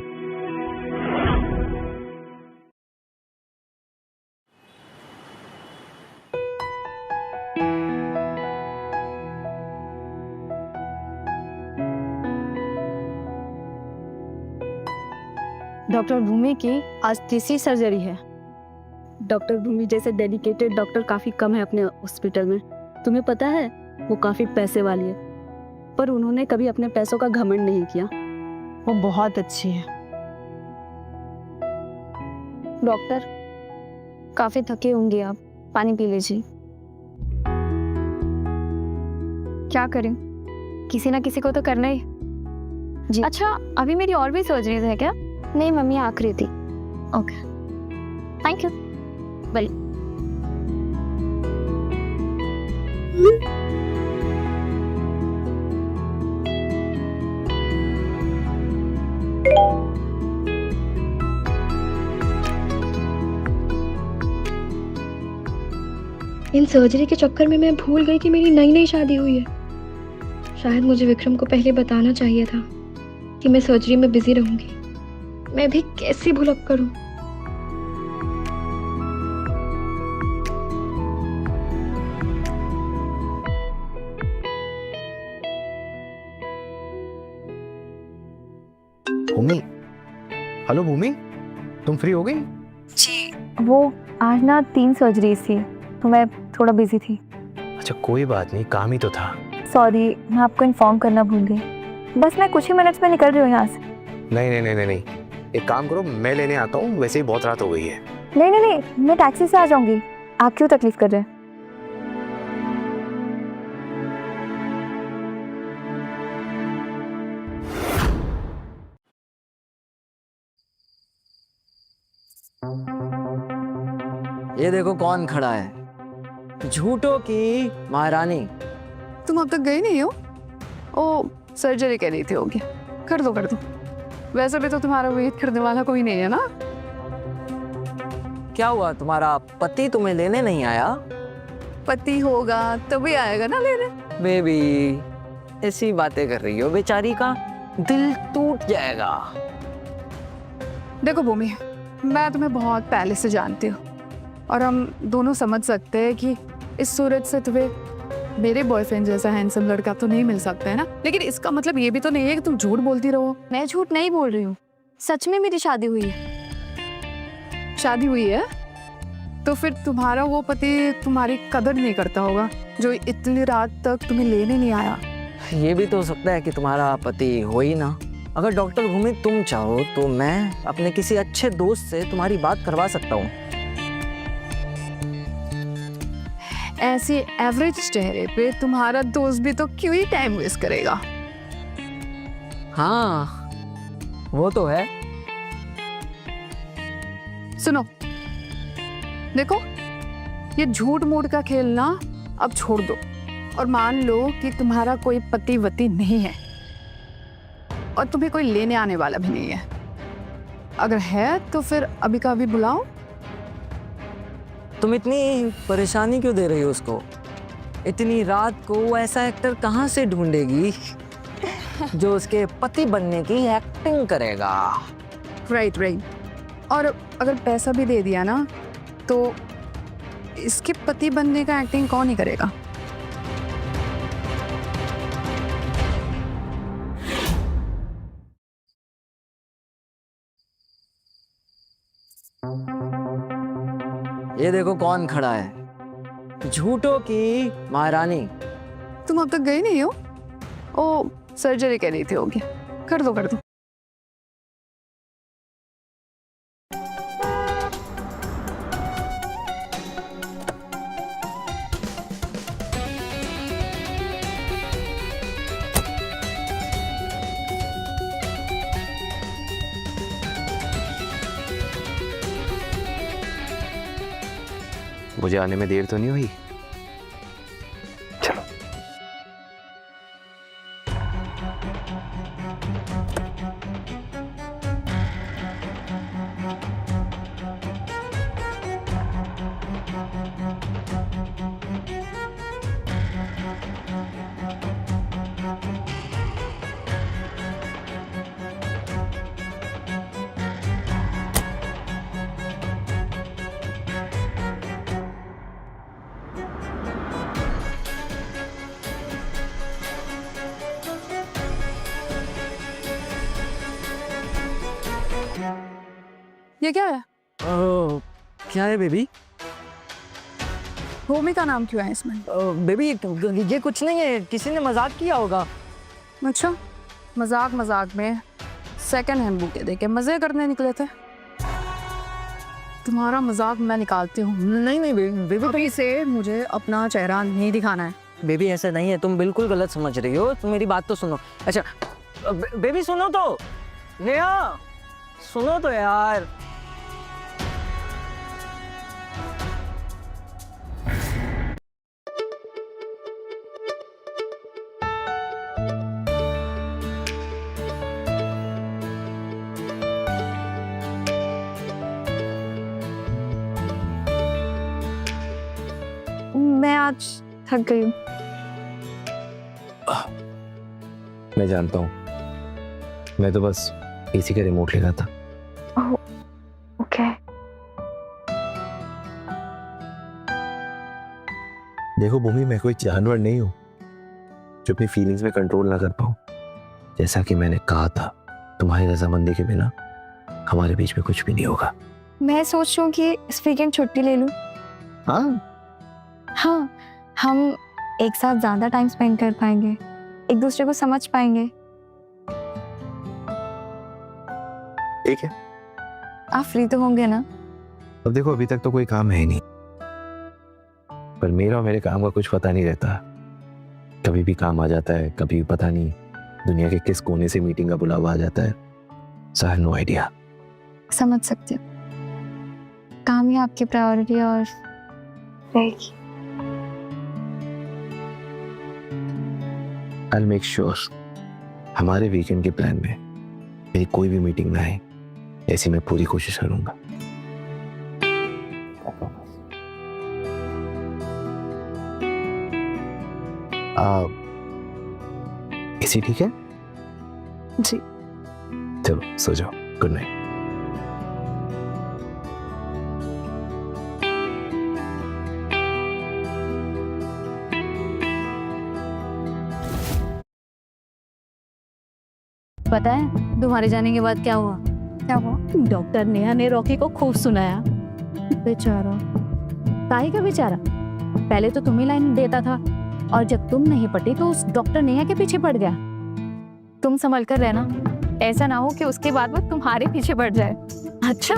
डॉक्टर भूमि की आज तीसरी सर्जरी है। डॉक्टर भूमि जैसे डेडिकेटेड डॉक्टर काफी कम है अपने हॉस्पिटल में। तुम्हें पता है वो काफी पैसे वाली है, पर उन्होंने कभी अपने पैसों का घमंड नहीं किया। वो बहुत अच्छी है। डॉक्टर काफी थके होंगे आप, पानी पी लीजिए। क्या करें, किसी ना किसी को तो करना ही। जी अच्छा, अभी मेरी और भी सर्जरीज है क्या? नहीं मम्मी, आखिरी थी। Okay, thank you. Well in surgery के चक्कर में मैं भूल गई कि मेरी नई नई शादी हुई है। शायद मुझे विक्रम को पहले बताना चाहिए था कि मैं सर्जरी में बिजी रहूंगी। मैं भी कैसी भुलक करूं। भूमि, हेलो भूमि, तुम फ्री हो गई? जी, वो आज ना 3 सर्जरीज थी तो मैं थोड़ा बिजी थी। अच्छा कोई बात नहीं, काम ही तो था। सॉरी, मैं आपको इन्फॉर्म करना भूल गई। बस मैं कुछ ही मिनट्स में निकल रही हूँ यहाँ से। नहीं नहीं नहीं नहीं नहीं, एक काम करो, मैं लेने आता हूँ, वैसे ही बहुत रात हो गई है। नहीं नहीं नहीं, मैं टैक्सी से आ जाऊंगी। आप क्यों तकलीफ कर रहे हैं? ये देखो कौन खड़ा है, झूठों की महारानी। तुम अब तक गई नहीं हो? ओ, सर्जरी कह रही थी, होगी। कर दो कर दो। वैसे भी तो तुम्हारा वेट करने वाला कोई नहीं है ना। क्या हुआ, तुम्हारा पति तुम्हें लेने नहीं आया? पति होगा तभी आएगा ना लेने। बेबी ऐसी बातें कर रही हो, बेचारी का दिल टूट जाएगा। देखो भूमि, मैं तुम्हें बहुत पहले से जानती हूँ और हम दोनों समझ सकते हैं कि इस सूरत से तुम्हें मेरे बॉयफ्रेंड जैसा हैंडसम लड़का तो नहीं मिल सकता है ना। लेकिन इसका मतलब ये भी तो नहीं है कि तुम झूठ बोलती रहो। मैं झूठ नहीं बोल रही हूँ, सच में मेरी शादी हुई है। शादी हुई है तो फिर तुम्हारा वो पति तुम्हारी कदर नहीं करता होगा जो इतनी रात तक तुम्हें लेने नहीं आया। ये भी तो हो सकता है कि तुम्हारा पति हो ही ना। अगर डॉक्टर भूमि तुम चाहो तो मैं अपने किसी अच्छे दोस्त से तुम्हारी बात करवा सकता हूँ। ऐसे एवरेज चेहरे पे तुम्हारा दोस्त भी तो क्यों ही टाइम वेस्ट करेगा। हाँ वो तो है। सुनो, देखो ये झूठ मूठ का खेल ना अब छोड़ दो और मान लो कि तुम्हारा कोई पति वति नहीं है और तुम्हें कोई लेने आने वाला भी नहीं है। अगर है तो फिर अभी का अभी बुलाओ। तुम इतनी परेशानी क्यों दे रही हो उसको? इतनी रात को वो ऐसा एक्टर कहाँ से ढूंढेगी जो उसके पति बनने की एक्टिंग करेगा? Right right. और अगर पैसा भी दे दिया ना तो इसके पति बनने का एक्टिंग कौन ही करेगा? ये देखो कौन खड़ा है, झूठों की महारानी। तुम अब तक गई नहीं हो? ओ, सर्जरी कह रही थी, होगी। कर दो कर दो। मुझे आने में देर तो नहीं हुई? चलो। ये क्या है? क्या है बेबी? भूमि का नाम क्यों है इसमें? बेबी ये कुछ नहीं है, किसी ने मजाक किया होगा। अच्छा, मजाक में सेकंड हैंड बुके देके मजे करने निकले थे। तुम्हारा मजाक मैं निकालती हूँ। नहीं बेबी अभी से मुझे अपना चेहरा नहीं दिखाना है। बेबी ऐसा नहीं है, तुम बिल्कुल गलत समझ रही हो। तुम मेरी बात तो सुनो। अच्छा बेबी सुनो तो, नेहा सुनो तो यार। मैं आज थक गई हूँ। मैं जानता हूँ, मैं तो बस एसी का रिमोट ले रहा था। ओह, ओके। देखो भूमि, मैं कोई जानवर नहीं हूँ जो अपनी फीलिंग्स में कंट्रोल ना कर पाऊँ। जैसा कि मैंने कहा था, तुम्हारी रजामंदी के बिना हमारे बीच में कुछ भी नहीं होगा। मैं सोच रही हूँ कि इस वीकेंड छुट्टी ले लूँ। हाँ, हम एक साथ ज्यादा टाइम स्पेंड कर पाएंगे, एक दूसरे को समझ पाएंगे। ठीक है। आप फ्री तो होंगे ना? अब देखो, अभी तक तो कोई काम है ही नहीं, पर मेरा और मेरे काम का कुछ पता नहीं रहता। कभी भी काम आ जाता है, कभी पता नहीं दुनिया के किस कोने से मीटिंग का बुलावा आ जाता है। सो आई हैव नो आइडिया। समझ सकते हो, काम ही आपकी प्रायोरिटी और रहेगी। I'll make sure हमारे वीकेंड के प्लान में मेरी कोई भी मीटिंग ना आए, ऐसी मैं पूरी कोशिश करूंगा। इसी ठीक है? जी। चलो सो जाओ, गुड नाइट। पता है तुम्हारे जाने के बाद क्या हुआ? क्या हुआ? डॉक्टर नेहा ने रॉकी को खूब सुनाया। बेचारा। काहे का बेचारा? पहले तो तुम्हें लाइन देता था, और जब तुम नहीं पटी तो उस डॉक्टर नेहा के पीछे पड़ गया। तुम संभल कर रहना, ऐसा ना हो कि उसके बाद वो तुम्हारे पीछे पड़ जाए। अच्छा,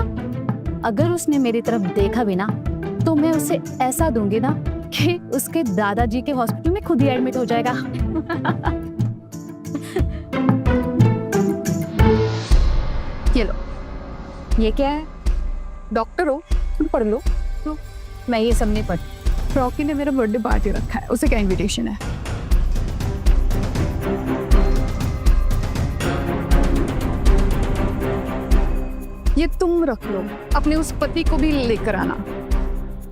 अगर उसने मेरी तरफ देखा भी ना, तो मैं उसे ऐसा दूंगी ना कि उसके दादाजी के हॉस्पिटल में खुद ही एडमिट हो जाएगा। ये लो। ये क्या है? डॉक्टर हो, तुम पढ़ लो। तो मैं ये सब नहीं पढ़ती। रॉकी ने मेरा बर्थडे पार्टी रखा है, उसे क्या इनविटेशन है? ये तुम रख लो, अपने उस पति को भी लेकर आना।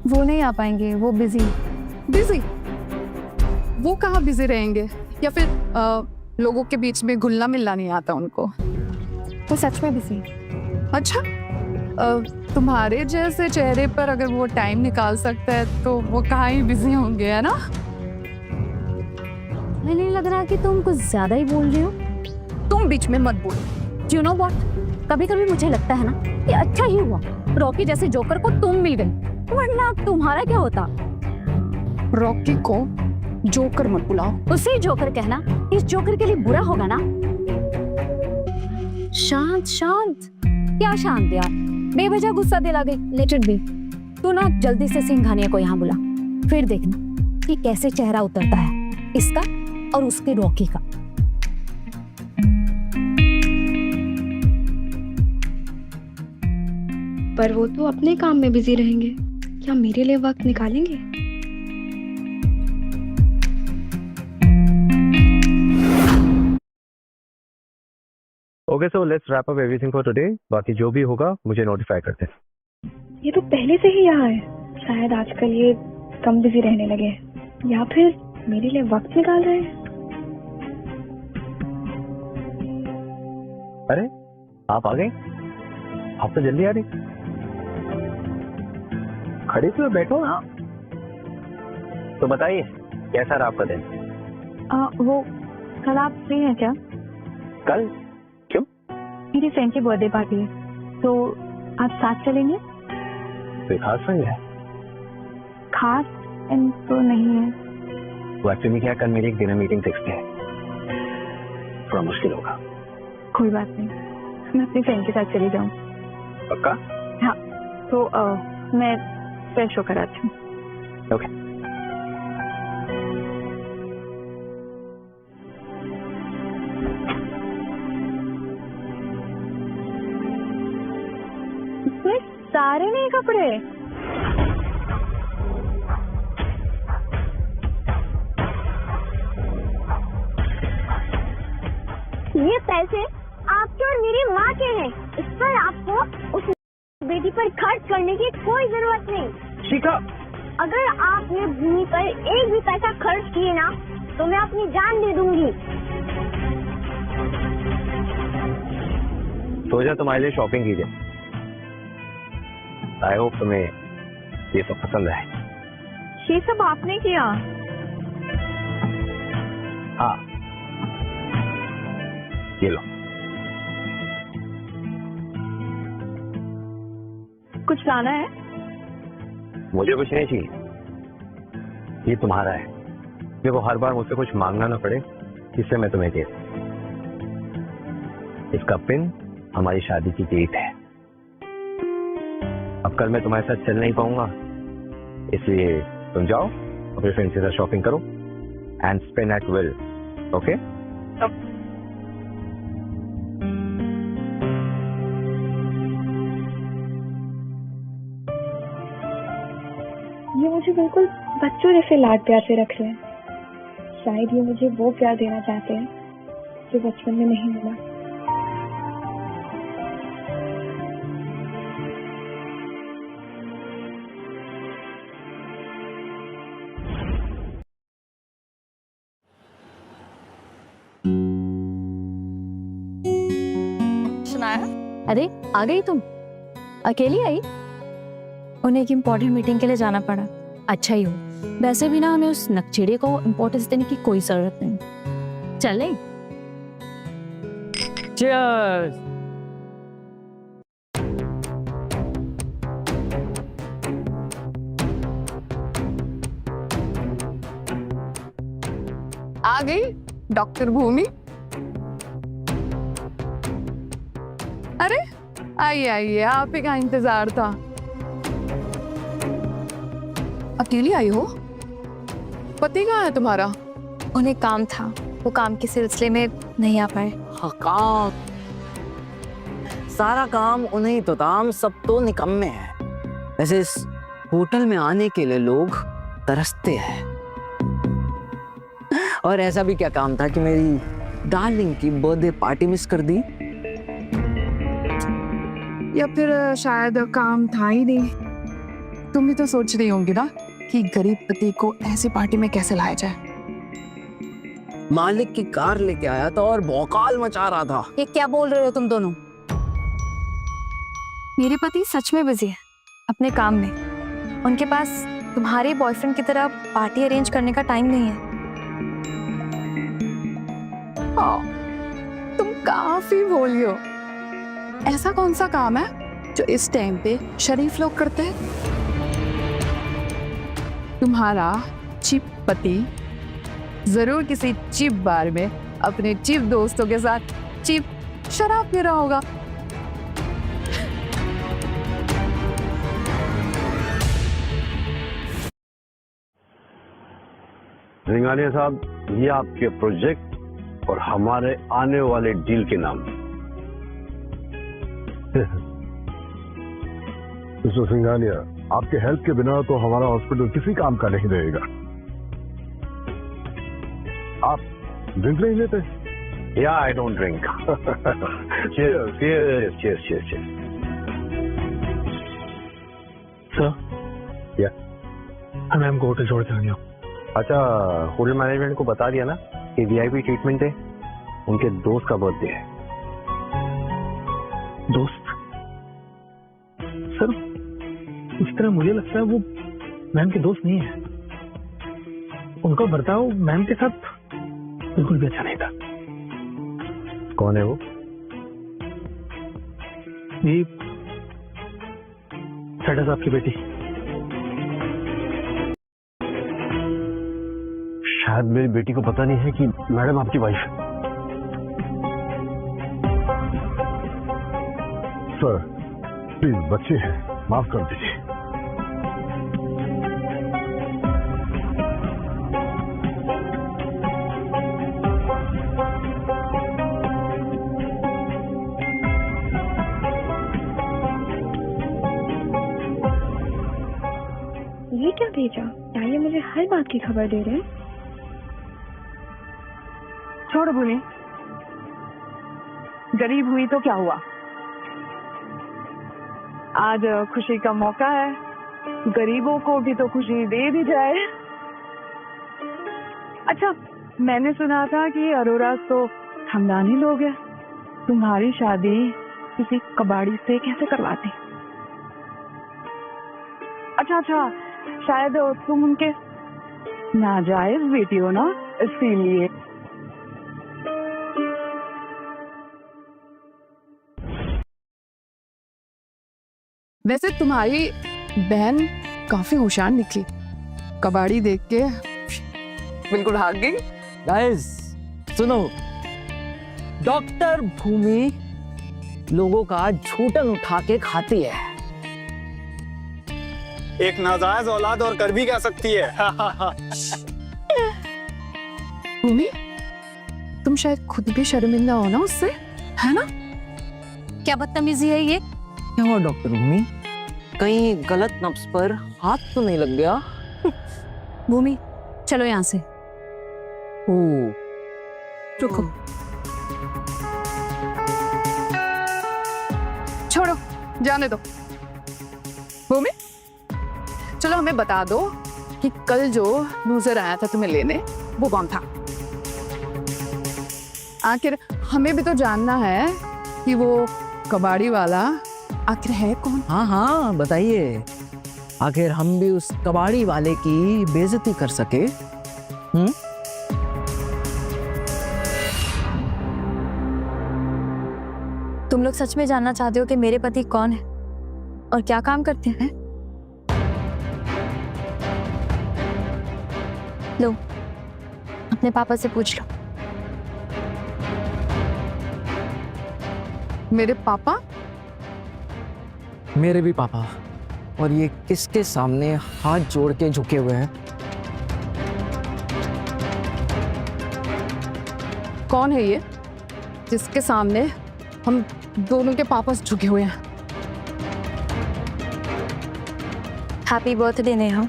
वो नहीं आ पाएंगे, वो बिजी। बिजी? वो कहाँ बिजी रहेंगे? या फिर लोगों के बीच में घुलना मिलना नहीं आता उनको? वो सच में बिजी। अच्छा, तुम्हारे जैसे चेहरे पर अगर वो टाइम निकाल सकता है तो वो कहाँ ही बिजी होंगे, है ना? मुझे नहीं लग रहा कि तुम कुछ ज्यादा ही बोल रही हो। तुम बीच में मत बोलो। You know what? कभी-कभी मुझे लगता है ना कि अच्छा ही हुआ रॉकी जैसे जोकर को तुम मिल गई, वरना तुम्हारा क्या होता? रॉकी को जोकर मत बुलाओ। उसे जोकर कहना इस जोकर के लिए बुरा होगा ना? शांत शांत, क्या शांत यार, बेवजह गुस्सा दिला गई। Let it be. तू ना जल्दी से सिंघानिया को यहाँ बुला, फिर देखना कि कैसे चेहरा उतरता है इसका और उसके रॉकी का। पर वो तो अपने काम में बिजी रहेंगे, क्या मेरे लिए वक्त निकालेंगे? Okay, so let's wrap up everything for today. बाकी जो भी होगा मुझे नोटिफाई कर दे। ये तो पहले से ही यहाँ है, शायद आजकल ये कम बिजी रहने लगे हैं, या फिर मेरे लिए वक्त निकाल रहे हैं। अरे आप आ गए? आप तो जल्दी आ रही। खड़ी तो बैठो ना। तो बताइए कैसा रहा आपका दिन? वो कल आप फ्री हैं क्या? कल? क्यों? मेरी फ्रेंड की बर्थडे पार्टी है, तो आप साथ चलेंगे? कोई खास संग है? खास तो नहीं है। वो एक्चुअली क्या, कल मेरी एक डिनर मीटिंग फिक्स है, थोड़ा मुश्किल होगा। कोई बात नहीं, मैं अपनी फ्रेंड के साथ चली जाऊँ। पक्का? हाँ, तो मैं फ्रेश होकर आती हूँ। ओके। इसमें सारे नए कपड़े। ये पैसे आपके और मेरी माँ के हैं। इस पर आपको उस बेटी पर खर्च करने की कोई जरूरत नहीं। शिखा, अगर आपने भूमि पर एक भी पैसा खर्च किए ना, तो मैं अपनी जान दे दूंगी। सोचा तुम्हारे लिए शॉपिंग की जाए। आई होप तुम्हें ये सब पसंद है। ये सब आपने किया? हाँ, ये लो। कुछ लाना है? मुझे कुछ नहीं चाहिए, ये तुम्हारा है। देखो, हर बार मुझसे कुछ मांगना ना पड़े, इससे मैं तुम्हें दे। इसका पिन हमारी शादी की डेट है। अब कल मैं तुम्हारे साथ चल नहीं पाऊंगा, इसलिए तुम जाओ अपने फ्रेंड के साथ शॉपिंग करो and spend at will. Okay? ये मुझे बिल्कुल बच्चों जैसे लाड प्यार से रख रहे हैं। शायद ये मुझे वो प्यार देना चाहते हैं जो बचपन में नहीं मिला। अरे आ गई तुम? अकेली आई? उन्हें एक इम्पोर्टेंट मीटिंग के लिए जाना पड़ा। अच्छा ही हो, वैसे भी ना हमें उस नकचीड़े को इम्पोर्टेंस देने की कोई जरूरत नहीं। चलें? Cheers! आ गई डॉक्टर भूमि। अरे आइए आइए, आप ही का इंतजार था। अकेली आई हो? पति कहाँ है तुम्हारा? उन्हें काम था, वो काम के सिलसिले में नहीं आ पाए। हाँ, काम, सारा काम उन्हें ही तो था, हम सब तो निकम्मे हैं। वैसे इस होटल में आने के लिए लोग तरसते हैं। और ऐसा भी क्या काम था कि मेरी डार्लिंग की बर्थडे पार्टी मिस कर दी? या फिर शायद काम था ही नहीं। तुम भी तो सोच रही होंगी ना कि गरीब पति को ऐसी पार्टी में कैसे लाया जाए। मालिक की कार लेके आया था और भौकाल मचा रहा था। ये क्या बोल रहे हो तुम दोनों? मेरे पति सच में बिजी है अपने काम में। उनके पास तुम्हारे बॉयफ्रेंड की तरह पार्टी अरेंज करने का टाइम नहीं है। हाँ, तुम काफी भोली हो। ऐसा कौन सा काम है जो इस टाइम पे शरीफ लोग करते हैं? तुम्हारा चिप पति जरूर किसी चिप बार में अपने चिप दोस्तों के साथ चिप शराब पी रहा होगा। सिंघानिया साहब, ये आपके प्रोजेक्ट और हमारे आने वाले डील के नाम। मिस्टर सिंघानिया, आपके हेल्प के बिना तो हमारा हॉस्पिटल किसी काम का नहीं रहेगा। आप ड्रिंक नहीं लेते? या I don't drink. Cheers cheers cheers cheers. Sir, या मैम को होटल छोड़ के आ गया। अच्छा, होटल मैनेजमेंट को बता दिया ना कि वीआईपी ट्रीटमेंट है, उनके दोस्त का बर्थडे है। दोस्त? सर, इस तरह मुझे लगता है वो मैम के दोस्त नहीं है। उनका बर्ताव मैम के साथ बिल्कुल भी अच्छा नहीं था। कौन है वो? ये स्टेटस आपकी बेटी? शायद मेरी बेटी को पता नहीं है कि मैडम आपकी वाइफ है। सर प्लीज, बच्चे हैं, माफ कर दीजिए। ये क्या भेजा? क्या ये मुझे हर बात की खबर दे रहे हैं? छोड़ भूमि, गरीब हुई तो क्या हुआ, आज खुशी का मौका है, गरीबों को भी तो खुशी दे दी जाए। अच्छा, मैंने सुना था कि अरोरा तो खानदानी लोग हैं, तुम्हारी शादी किसी कबाड़ी से कैसे करवाती? अच्छा, शायद तुम उनके नाजायज बेटी हो ना, इसीलिए। वैसे तुम्हारी बहन काफी होशियार निकली, कबाड़ी देख के बिल्कुल भाग गई। गाइस सुनो, डॉक्टर भूमि लोगों का झूठन उठा के खाती है। एक नाजायज औलाद और कर भी क्या सकती है। भूमि, तुम शायद खुद भी शर्मिंदा हो ना उससे, है ना? क्या बदतमीजी है ये? क्या हुआ डॉक्टर भूमि, कहीं गलत नब्ज पर हाथ तो नहीं लग गया? भूमि चलो यहाँ से। ओह, रुको, छोड़ो, जाने दो। भूमि चलो हमें बता दो कि कल जो लूजर आया था तुम्हें लेने, वो कौन था? आखिर हमें भी तो जानना है कि वो कबाड़ी वाला आखिर है कौन। हाँ बताइए, आखिर हम भी उस कबाड़ी वाले की बेइज्जती कर सके। तुम लोग सच में जानना चाहते हो कि मेरे पति कौन है और क्या काम करते हैं? लो, अपने पापा से पूछ लो। मेरे पापा? मेरे भी पापा, और ये किसके सामने हाथ जोड़ के झुके हुए हैं? कौन है ये जिसके सामने हम दोनों के पापा झुके हुए हैं? Happy birthday Neha.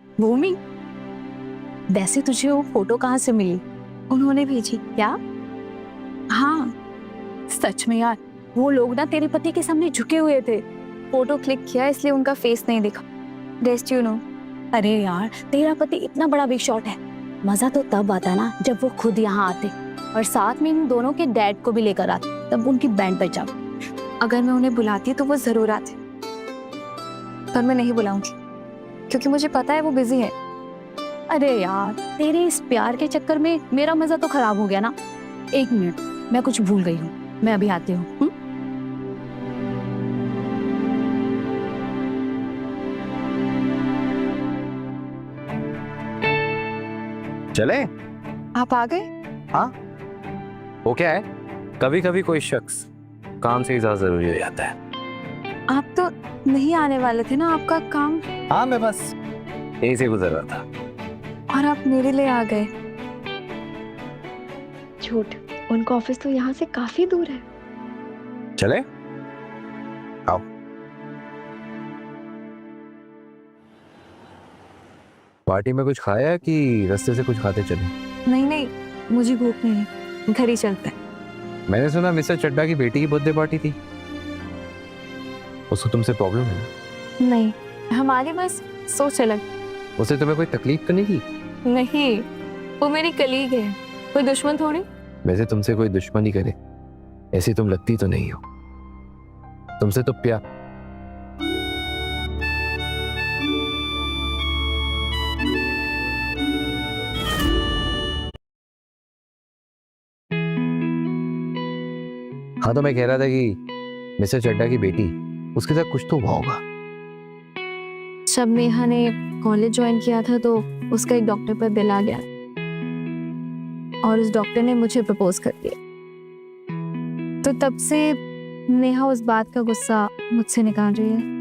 भूमि, वैसे तुझे वो फोटो कहाँ से मिली? उन्होंने भेजी। क्या? हाँ सच में यार, वो लोग ना तेरे पति के सामने झुके हुए थे। फोटो क्लिक किया इसलिए उनका फेस नहीं दिखा। Rest you know. अरे यार, तेरा पति इतना बड़ा बिग शॉट है, मजा तो तब आता ना जब वो खुद यहाँ आते और साथ में इन दोनों के डैड को भी लेकर आते, तब उनकी बैंड बजा। अगर मैं उन्हें बुलाती तो वो जरूर आते, पर मैं नहीं बुलाऊंगी क्योंकि मुझे पता है वो बिजी है। अरे यार, तेरे इस प्यार के चक्कर में मेरा मजा तो खराब हो गया ना। एक मिनट, मैं कुछ भूल गई हूँ, मैं अभी आती हूँ। चले? आप आ गए? हाँ, वो क्या है, कभी कभी कोई शख्स काम से ही ज्यादा जरूरी हो जाता है। आप तो नहीं आने वाले थे ना, आपका काम? हाँ, मैं बस यही से गुजर रहा था। और आप मेरे लिए आ गए। झूठ, उनका ऑफिस तो यहाँ से काफी दूर है। चले? आओ। पार्टी में कुछ खाया कि रास्ते से कुछ खाते चले? नहीं, मुझे भूख नहीं है, घर ही चलते हैं। मैंने सुना मिस्टर चड्डा की बेटी की बर्थडे पार्टी थी, उसको तुमसे प्रॉब्लम है? नहीं, हमारी बस सोच अलग। उसे तुम्हें कोई तकलीफ तो नहीं की? नहीं, वो मेरी कलीग है, कोई दुश्मन थोड़ी। वैसे तुमसे कोई दुश्मनी करे ऐसी तुम लगती तो नहीं हो, तुमसे तो प्यार। हाँ, तो मैं कह रहा था कि मिस्टर चड्डा की बेटी, उसके साथ कुछ तो हुआ होगा। जब नेहा ने कॉलेज ज्वाइन किया था तो उसका एक डॉक्टर पर बिल आ गया और उस डॉक्टर ने मुझे प्रपोज कर दिया। तो तब से नेहा उस बात का गुस्सा मुझसे निकाल रही है।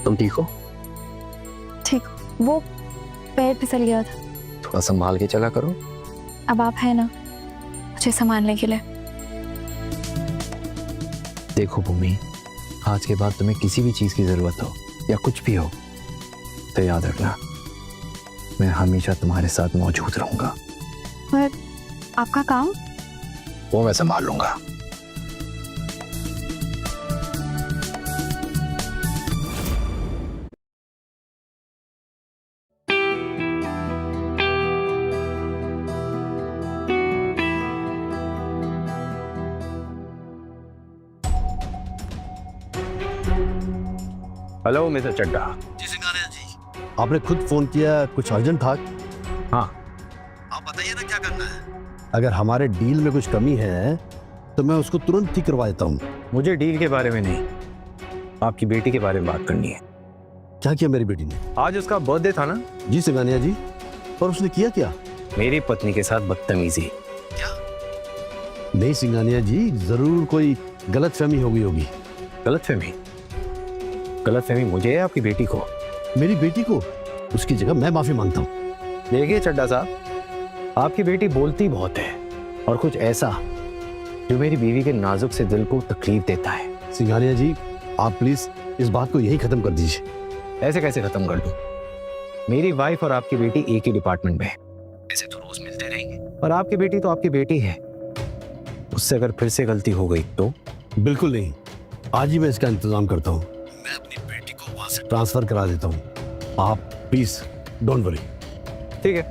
तुम ठीक हो? ठीक, वो पैर फिसल गया था। थोड़ा संभाल के चला करो। अब आप है ना मुझे संभालने के लिए। देखो भूमि, आज के बाद तुम्हें किसी भी चीज की जरूरत हो या कुछ भी हो तो याद रखना, मैं हमेशा तुम्हारे साथ मौजूद रहूंगा। पर आपका काम? वो मैं संभाल लूंगा। हेलो मिस्टर चड्डा। जी सिंघानिया जी, आपने खुद फोन किया, कुछ अर्जेंट था? हाँ। आप बताइए ना क्या करना है। अगर हमारे डील में कुछ कमी है तो मैं उसको तुरंत ठीक करवा देता हूँ। मुझे डील के बारे में नहीं, आपकी बेटी के बारे में बात करनी है। क्या किया मेरी बेटी ने? आज उसका बर्थडे था ना? जी सिंघानिया जी, और उसने किया क्या? मेरी पत्नी के साथ बदतमीजी। नहीं सिंघानिया जी, जरूर कोई गलतफहमी हो गई होगी। गलतफहमी? गलतफहमी मुझे है आपकी बेटी को? मेरी बेटी को? उसकी जगह मैं माफी मांगता हूँ। देखिए चड्डा साहब, आपकी बेटी बोलती बहुत है और कुछ ऐसा जो मेरी बीवी के नाजुक से दिल को तकलीफ देता है। सिंघानिया जी, आप प्लीज इस बात को यही खत्म कर दीजिए। ऐसे कैसे खत्म कर दूं? मेरी वाइफ और आपकी बेटी एक ही डिपार्टमेंट में है, ऐसे तो रोज मिलते रहेंगे। और आपकी बेटी तो आपकी बेटी है, उससे अगर फिर से गलती हो गई तो? बिल्कुल नहीं, आज ही मैं इसका इंतजाम करता हूँ। मैं अपनी बेटी को वहां से ट्रांसफर करा देता हूँ। आप प्लीज डोंट वरी। ठीक है,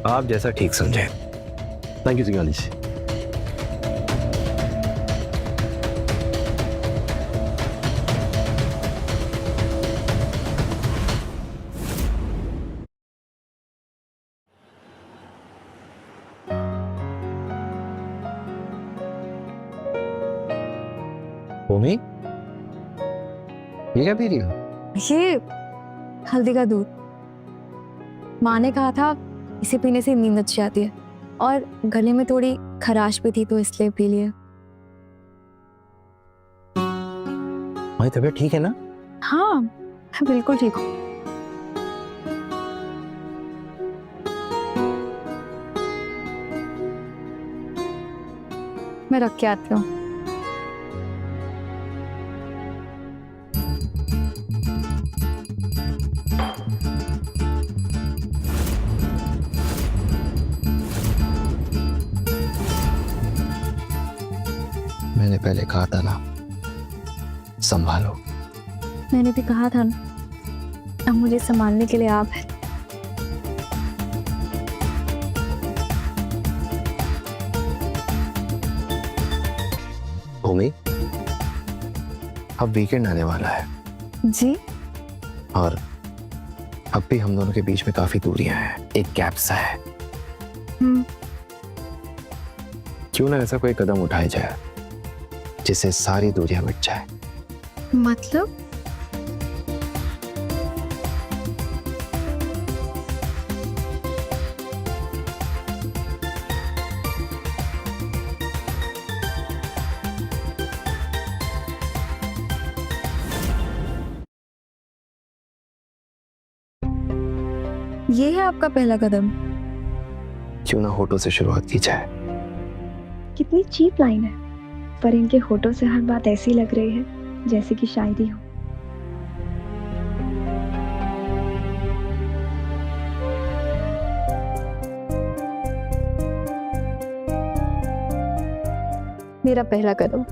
आप जैसा ठीक समझे। थैंक यू सिंघानिया जी। भूमि, ये क्या पी रही हो? ये हल्दी का दूध। माँ ने कहा था इसे पीने से नींद अच्छी आती है और गले में थोड़ी खराश भी थी तो इसलिए पी लिया। तुम्हारी तबीयत ठीक है ना? हाँ, मैं बिल्कुल ठीक हूँ। मैं रख के आती हूँ। मैंने पहले कहा था ना, संभालो। मैंने भी कहा था ना, अब मुझे संभालने के लिए आप हैं। भूमि, अब वीकेंड आने वाला है जी, और अब भी हम दोनों के बीच में काफी दूरियां हैं, एक गैप सा है। क्यों ना ऐसा कोई कदम उठाया जाए जिससे सारी दूरियां मिट जाए? मतलब? ये है आपका पहला कदम। क्यों ना होठों से शुरुआत की जाए। कितनी चीप लाइन है, पर इनके होठों से हर बात ऐसी लग रही है जैसे कि शायरी हो। मेरा पहला कदम।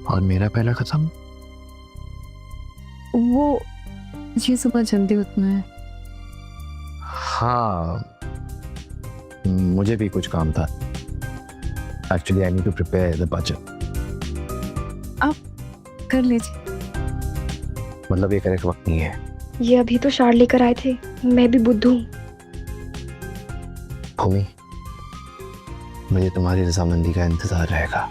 और मेरा पहला कदम? वो ये सुबह जल्दी उठना है। हाँ, मुझे भी कुछ काम था। Actually I need to prepare the budget. आप कर लीजिए। मतलब ये करेक्ट वक्त नहीं है। ये अभी तो शार लेकर आए थे, मैं भी बुद्धू हूँ। भूमि, मुझे तुम्हारी रजामंदी का इंतजार रहेगा।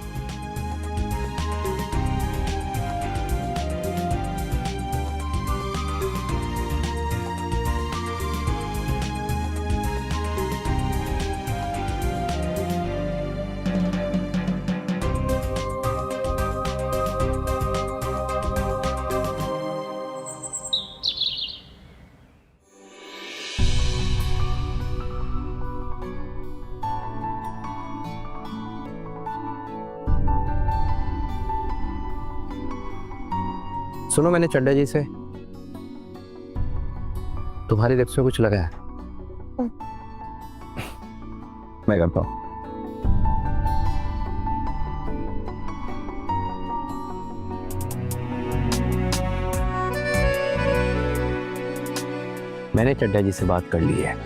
सुनो, मैंने चड्डा जी से तुम्हारी लिप्स में कुछ लगा है। मैं करता हूं। मैंने चड्डा जी से बात कर ली है,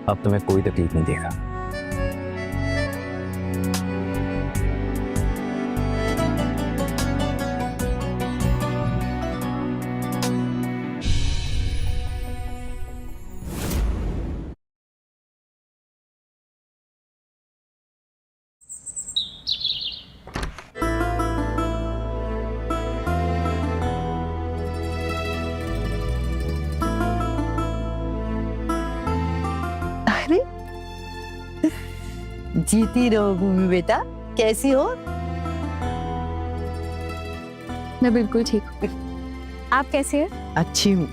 अब तुम्हें कोई तकलीफ नहीं देगा। जीती रहो भूमि बेटा, कैसी हो? मैं बिल्कुल ठीक हूँ। आप कैसे हैं? अच्छी हूँ,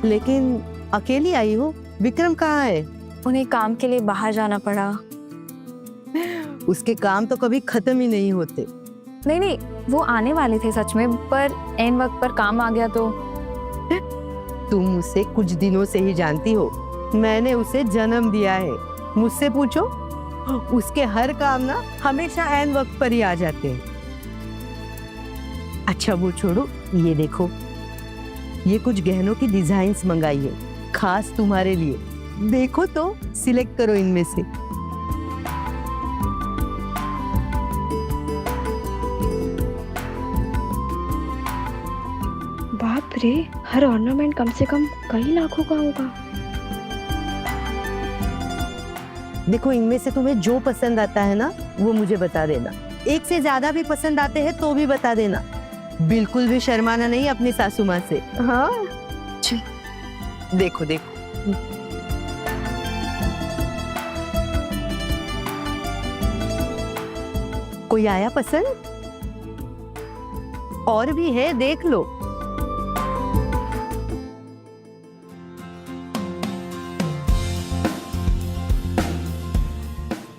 लेकिन अकेली आई हो? विक्रम कहाँ है? उन्हें काम के लिए बाहर जाना पड़ा। उसके काम तो कभी खत्म ही नहीं होते। नहीं नहीं, वो आने वाले थे सच में, पर एन वक्त पर काम आ गया तो। तुम उसे कुछ दिनों से ही जानती हो, मैंने उसे जन्म दिया है। मुझसे पूछो, उसके हर काम ना हमेशा एन वक्त पर ही आ जाते हैं। अच्छा वो छोड़ो, ये देखो, ये कुछ गहनों की डिजाइन्स मंगाई है खास तुम्हारे लिए। देखो तो सिलेक्ट करो इनमें से। बाप रे, हर ऑर्नामेंट कम से कम कई लाखों का होगा। देखो, इनमें से तुम्हें जो पसंद आता है ना वो मुझे बता देना। एक से ज्यादा भी पसंद आते हैं तो भी बता देना। बिल्कुल भी शर्माना नहीं अपनी सासू माँ से। हाँ देखो देखो, कोई आया पसंद? और भी है, देख लो।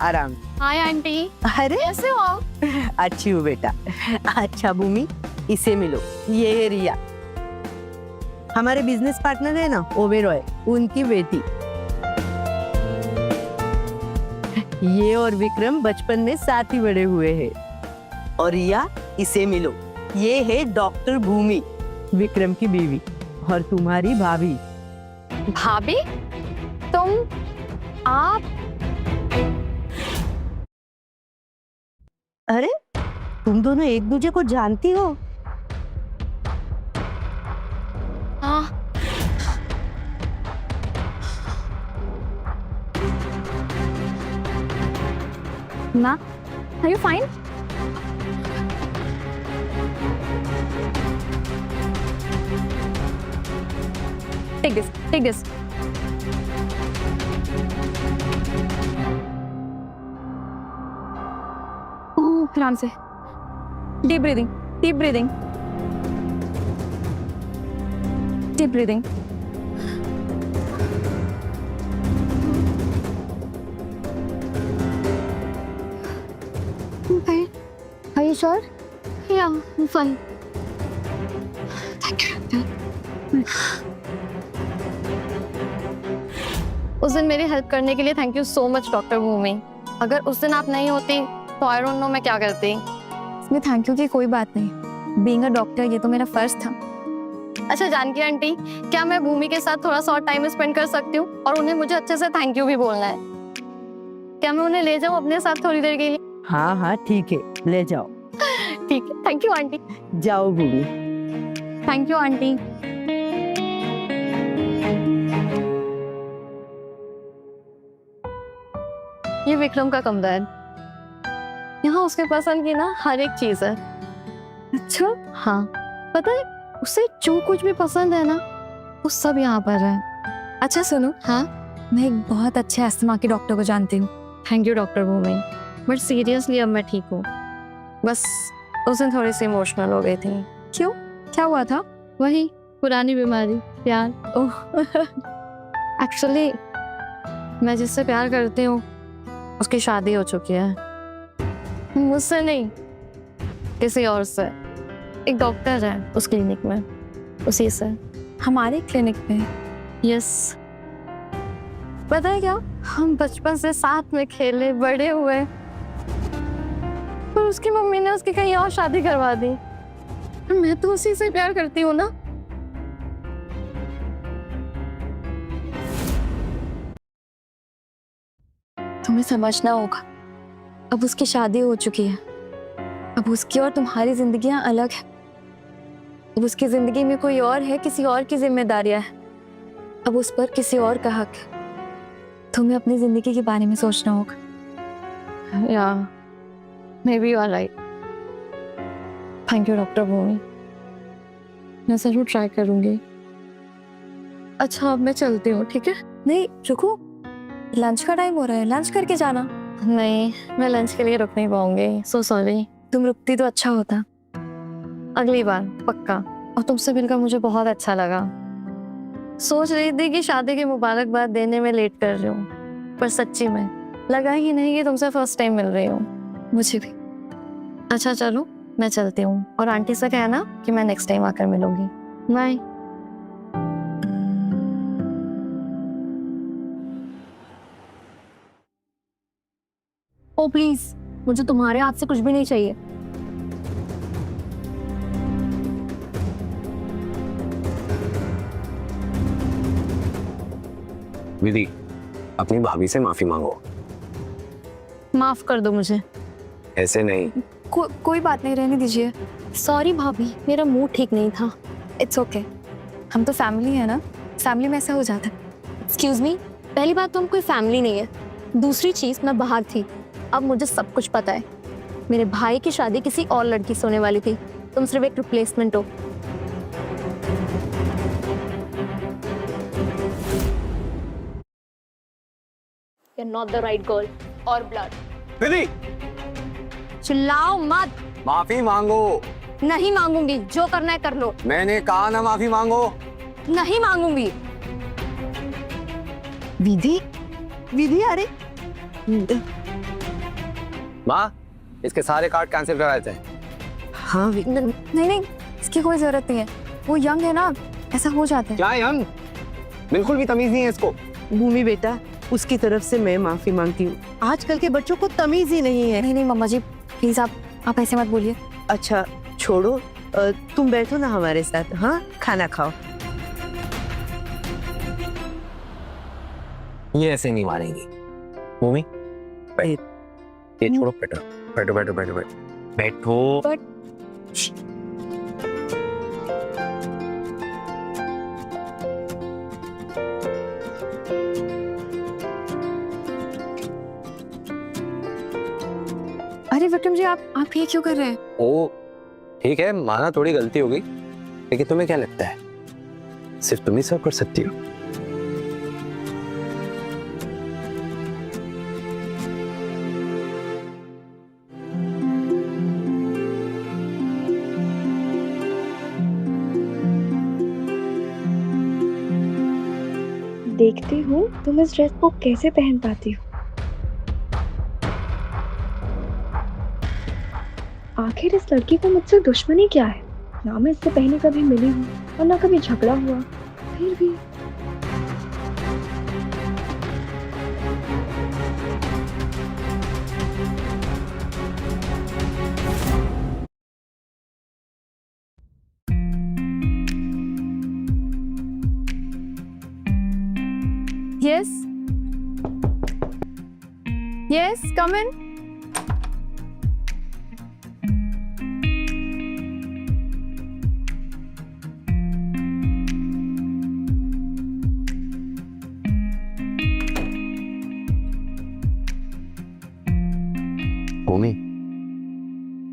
आराम। हाय आंटी, अरे कैसे हो आप? अच्छी हूँ बेटा। अच्छा भूमि, इसे मिलो, ये है रिया, हमारे बिजनेस पार्टनर है ना ओबेरॉय, उनकी बेटी। ये और विक्रम बचपन में साथ ही बड़े हुए हैं। और रिया, इसे मिलो, ये है डॉक्टर भूमि, विक्रम की बीवी और तुम्हारी भाभी। भाभी? तुम? आप? अरे तुम दोनों एक दूसरे को जानती हो? हाँ। माँ, are you fine? Take this, take this. ध्यान से, deep breathing, deep breathing, deep breathing. Okay. Are you sure? Yeah, I'm fine. Thank you. उस दिन मेरी हेल्प करने के लिए thank you so much doctor Bhumi. अगर उस दिन आप नहीं होती तो आई डोंट नो मैं क्या करती। इसमें थैंक यू की कोई बात नहीं। बीइंग अ डॉक्टर ये तो मेरा फर्ज था। अच्छा जानकी आंटी, क्या मैं भूमि के साथ थोड़ा सा और टाइम स्पेंड कर सकती हूँ? और उन्हें मुझे अच्छे से थैंक यू भी बोलना है। क्या मैं उन्हें ले जाऊँ अपने साथ थोड़ी देर के लिए? हाँ हाँ ठीक है, ले जाओ। ठीक है, थैंक यू आंटी। जाओ भूमि। Thank you aunty. ये विक्रम का कमरा है। यहाँ उसके पसंद की ना हर एक चीज है। अच्छा? हाँ, पता है उसे जो कुछ भी पसंद है ना वो सब यहाँ पर है। अच्छा सुनो, हाँ मैं एक बहुत अच्छे अस्थमा के डॉक्टर को जानती हूँ। Thank you doctor Bhumi, but seriously अब मैं ठीक हूँ। बस उस दिन थोड़ी सी इमोशनल हो गई थी। क्यों, क्या हुआ था? वही पुरानी बीमारी, प्यार। ओह एक्चुअली मैं जिससे प्यार करती हूँ उसकी शादी हो चुकी है। मुझसे नहीं, किसी और से। एक डॉक्टर है उस क्लिनिक में, उसी से। हमारे क्लिनिक में? यस। पता है क्या, हम बचपन से साथ में खेले बड़े हुए, पर उसकी मम्मी ने उसकी कहीं और शादी करवा दी। मैं तो उसी से प्यार करती हूँ ना। तुम्हें समझना होगा, अब उसकी शादी हो चुकी है। अब उसकी और तुम्हारी जिंदगियां अलग है। अब उसकी जिंदगी में कोई और है, किसी और की जिम्मेदारियां है। अब उस पर किसी और का हक है। तुम्हें अपनी जिंदगी के बारे में सोचना होगा। या Maybe you are right. Thank you doctor Bhumi, मैं जरूर ट्राई करूंगी। अच्छा अब मैं चलती हूँ, ठीक है? नहीं रुको, लंच का टाइम हो रहा है, लंच करके जाना। नहीं, मैं लंच के लिए रुक नहीं पाऊंगी। So sorry. तुम रुकती तो अच्छा होता। अगली बार पक्का। और तुमसे मिलकर मुझे बहुत अच्छा लगा। सोच रही थी कि शादी की मुबारकबाद देने में लेट कर रही हूँ, पर सच्ची में लगा ही नहीं कि तुमसे फर्स्ट टाइम मिल रही हूँ। मुझे भी। अच्छा चलो मैं चलती हूँ, और आंटी से कहना कि मैं नेक्स्ट टाइम आकर मिलूंगी। बाय। ओ प्लीज, मुझे तुम्हारे हाथ से कुछ भी नहीं चाहिए। विधि, अपनी भाभी से माफी मांगो। माफ कर दो मुझे। ऐसे नहीं। कोई बात नहीं, रहने दीजिए। सॉरी भाभी, मेरा मूड ठीक नहीं था। इट्स ओके, हम तो फैमिली है ना, फैमिली में ऐसा हो जाता है। एक्सक्यूज मी, पहली बात तो हम कोई फैमिली नहीं है। दूसरी चीज, मैं बाहर थी, अब मुझे सब कुछ पता है। मेरे भाई की शादी किसी और लड़की से होने वाली थी, तुम सिर्फ एक रिप्लेसमेंट हो। You're not the right girl or blood. विधि, चिल्लाओ मत। माफी मांगो। नहीं मांगूंगी, जो करना है कर लो। मैंने कहा ना माफी मांगो। नहीं मांगूंगी। विधि, विधि, अरे माँ, इसके सारे कार्ड कैंसिल करा देते हैं। हाँ नहीं, इसकी कोई जरूरत नहीं है। वो यंग है ना, ऐसा हो जाता है। क्या यंग? बिल्कुल भी तमीज नहीं है इसको। भूमि बेटा, उसकी तरफ से मैं माफी मांगती हूँ। आजकल के बच्चों को तमीज ही नहीं है। नहीं मम्मा जी, प्लीज आप ऐसे मत बोलिए। अच्छा छोड़ो, तुम बैठो ना हमारे साथ। हाँ, खाना खाओ। ये ऐसे नहीं मारेंगी। भूमि, ये छोड़ो, बैठो बैठो बैठो बैठो बैठो बैठो। अरे विक्रम जी, आप ये क्यों कर रहे हैं? ओ ठीक है, माना थोड़ी गलती हो गई, लेकिन तुम्हें क्या लगता है सिर्फ तुम ही सब कर सकती हो? देखती हूँ तुम इस ड्रेस को कैसे पहन पाती हो। आखिर इस लड़की को मुझसे दुश्मनी क्या है? ना मैं इससे पहले कभी मिली हूँ और ना कभी झगड़ा हुआ, फिर भी Yes. Yes, come in. भूमि,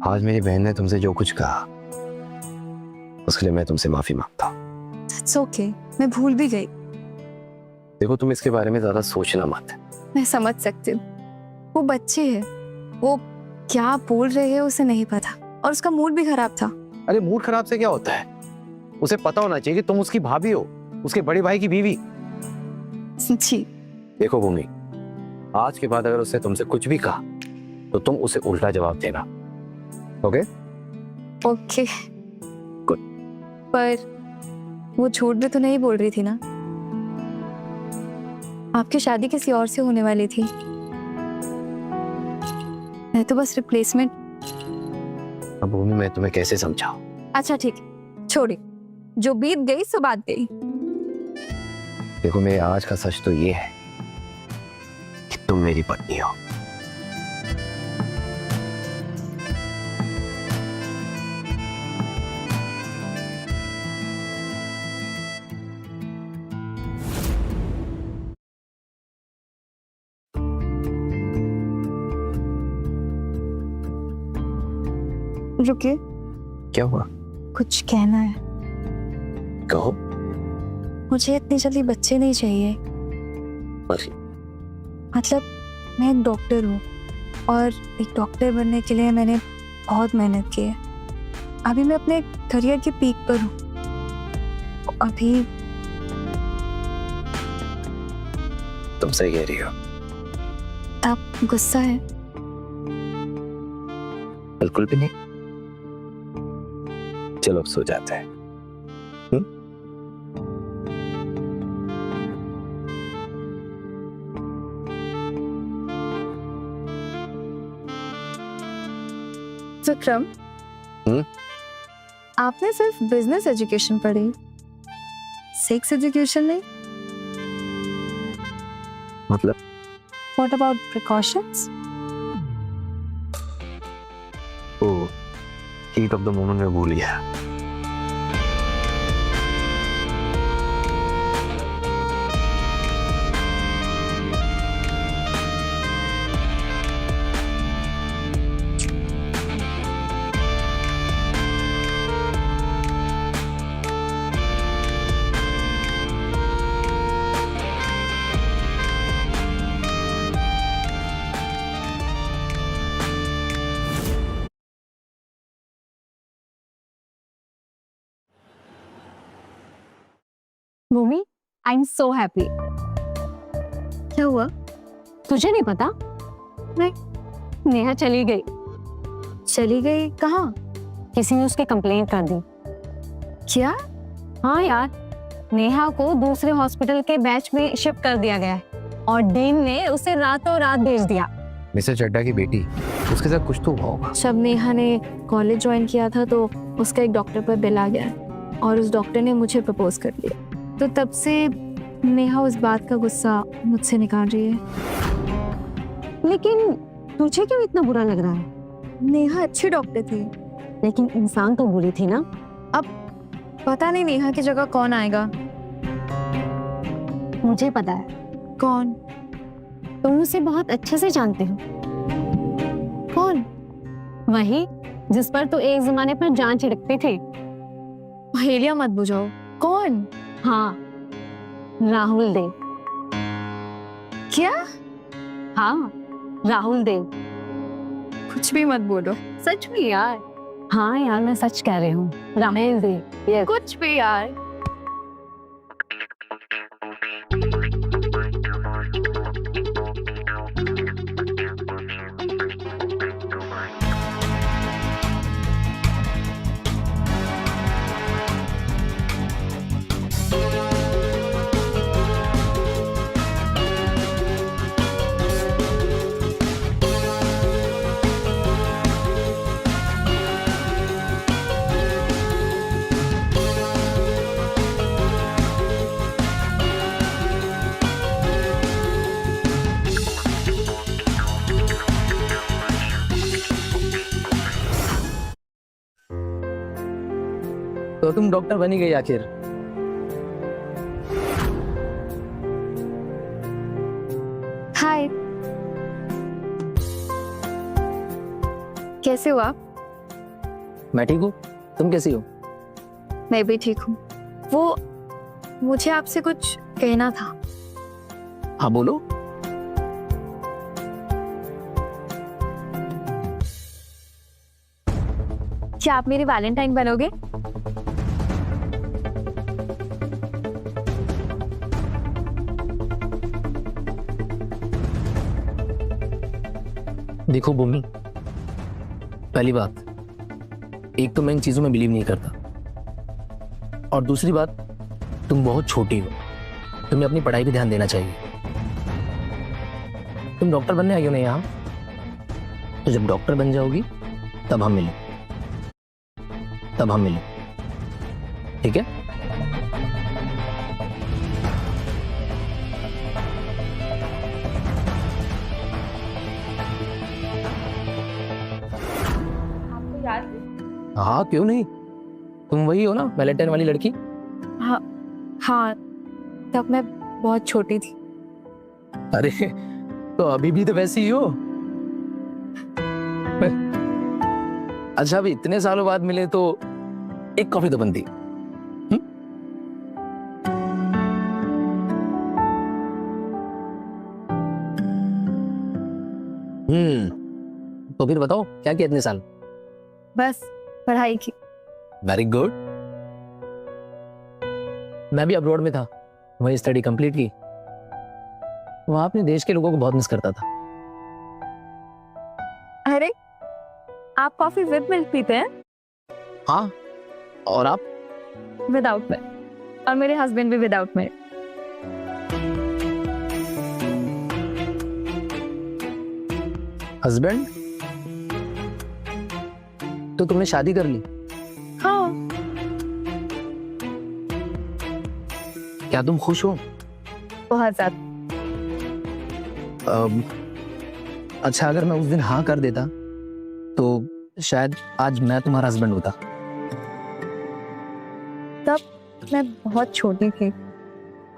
आज मेरी बहन ने तुमसे जो कुछ कहा उसके लिए मैं तुमसे माफी मांगता हूँ। It's okay. मैं भूल भी गई। देखो, तुम इसके बारे में ज्यादा सोचना मत। मैं समझ सकती हूँ, वो बच्ची है, वो क्या बोल रही है उसे नहीं पता, और उसका मूड भी खराब था। अरे मूड खराब से क्या होता है? उसे पता होना चाहिए कि तुम उसकी भाभी हो, उसके बड़े भाई की बीवी। जी। देखो भूमि, आज के बाद अगर उसने तुमसे कुछ भी कहा तो तुम उसे उल्टा जवाब देना। ओके? ओके। पर वो झूठ भी तो नहीं बोल रही थी ना? आपकी शादी किसी और से होने वाली थी। मैं तो बस रिप्लेसमेंट। अब भूमि, मैं तुम्हें कैसे समझाऊं? अच्छा ठीक, छोड़ी, जो बीत गई सो बात गई। देखो, मेरे आज का सच तो ये है कि तुम मेरी पत्नी हो। रुकिए, क्या हुआ? कुछ कहना है। कहो। मुझे इतनी जल्दी बच्चे नहीं चाहिए। अरे, मतलब मैं एक डॉक्टर हूँ और एक डॉक्टर बनने के लिए मैंने बहुत मेहनत की है। अभी मैं अपने करियर के पीक पर हूँ। अभी तुम सही कह रही हो। आप गुस्सा है? बिल्कुल भी नहीं। चलो अब सो जाते हैं। विक्रम, आपने सिर्फ बिजनेस एजुकेशन पढ़ी, सेक्स एजुकेशन नहीं? मतलब? What about precautions? Oh, heat of the moment में भूल गया। भूमि, आई एम सो हैप्पी। क्या हुआ? तुझे नहीं पता? नहीं। नेहा चली गई। चली गई? कहाँ? किसी ने उसकी कंप्लेंट कर दी। क्या? हाँ यार, नेहा को दूसरे हॉस्पिटल के बैच में शिफ्ट कर दिया गया है और डीन ने उसे रातों रात भेज दिया। मिस्टर चड्डा की बेटी, उसके साथ कुछ तो हुआ होगा। जब नेहा ने कॉलेज ज्वाइन किया था तो उसका एक डॉक्टर पर बिल आ गया और उस डॉक्टर ने मुझे प्रपोज कर दिया। तो तब से नेहा उस बात का गुस्सा मुझसे निकाल रही है। लेकिन तुझे क्यों इतना बुरा लग रहा है? नेहा अच्छी डॉक्टर थी। लेकिन इंसान तो बुरी थी ना। अब पता नहीं नेहा की जगह कौन आएगा। मुझे पता है। कौन? तुम उसे बहुत अच्छे से जानते हो। कौन? वही जिस पर तो एक जमाने पर जान छिड़कती थी। पहेलियां मत बुझाओ। कौन? हाँ, राहुल देव। क्या? हाँ, राहुल देव। कुछ भी मत बोलो। सच में यार। हाँ यार, मैं सच कह रही हूँ, राहुल देव। ये कुछ भी यार। तो तुम डॉक्टर बनी गई आखिर। हाय, कैसे हो आप? मैं ठीक हूँ, तुम कैसी हो? मैं भी ठीक हूँ। वो मुझे आपसे कुछ कहना था। हाँ बोलो। क्या आप मेरी वैलेंटाइन बनोगे? देखो भूमि, पहली बात, एक तो मैं इन चीजों में बिलीव नहीं करता, और दूसरी बात, तुम बहुत छोटी हो, तुम्हें अपनी पढ़ाई पे ध्यान देना चाहिए। तुम डॉक्टर बनने आई हो ना यहाँ, तो जब डॉक्टर बन जाओगी तब हम मिलें, ठीक है? आपको याद है? हाँ क्यों नहीं, तुम वही हो ना वैलेंटाइन वाली लड़की। हाँ, तब मैं बहुत छोटी थी। अरे तो अभी भी तो वैसी ही हो। अच्छा, अभी इतने सालों बाद मिले तो एक कॉफी तो बनती। तो फिर बताओ क्या किया इतने साल? बस पढ़ाई की। Very good. मैं भी अब्रॉड में था, वही स्टडी कंप्लीट की। वहां अपने देश के लोगों को बहुत मिस करता था। अरे, आप कॉफी विद मिल्क पीते हैं? हाँ, और आप? विदाउट मिल्क, और मेरे हस्बैंड भी विदाउट मिल्क। हस्बैंड? तो तुमने शादी कर ली? हाँ। क्या तुम खुश हो? बहुत ज्यादा। अच्छा, अगर मैं उस दिन हाँ कर देता तो शायद आज मैं तुम्हारा हस्बैंड होता। तब मैं बहुत छोटी थी।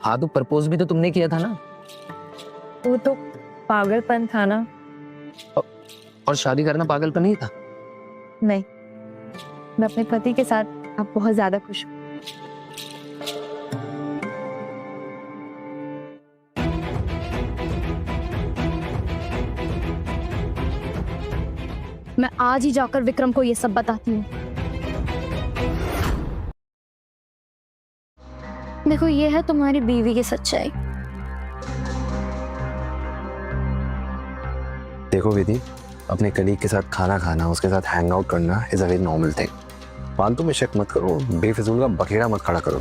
हाँ, तो प्रपोज भी तो तुमने किया था ना। वो तो पागलपन था ना। और शादी करना पागलपन नहीं था? नहीं, मैं अपने पति के साथ अब बहुत ज्यादा खुश हूँ। मैं आज ही जाकर विक्रम को ये सब बताती हूँ। देखो, ये है तुम्हारी बीवी की सच्चाई। देखो विधि, अपने कलीग के साथ खाना खाना, उसके साथ हैंग आउट करना is a very normal thing. फालतू में शक मत करो, बेफिजूल का बखेड़ा मत खड़ा करो।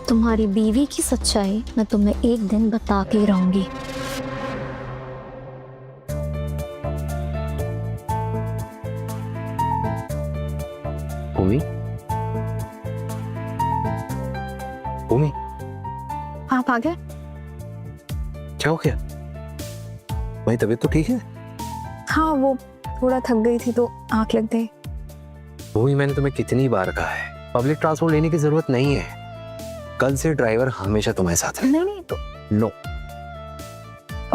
तुम्हारी बीवी की सच्चाई मैं तुम्हें एक दिन बता के रहूंगी। भूमि, भूमि, आप आ गए? क्या हो गया? भाई तबीयत तो ठीक है? हाँ, वो थोड़ा थक गई थी तो आंख लग गई। भूमि, मैंने तुम्हें कितनी बार कहा है, पब्लिक ट्रांसपोर्ट लेने की जरूरत नहीं है। कल से ड्राइवर हमेशा तुम्हारे साथ है। नहीं तो नो।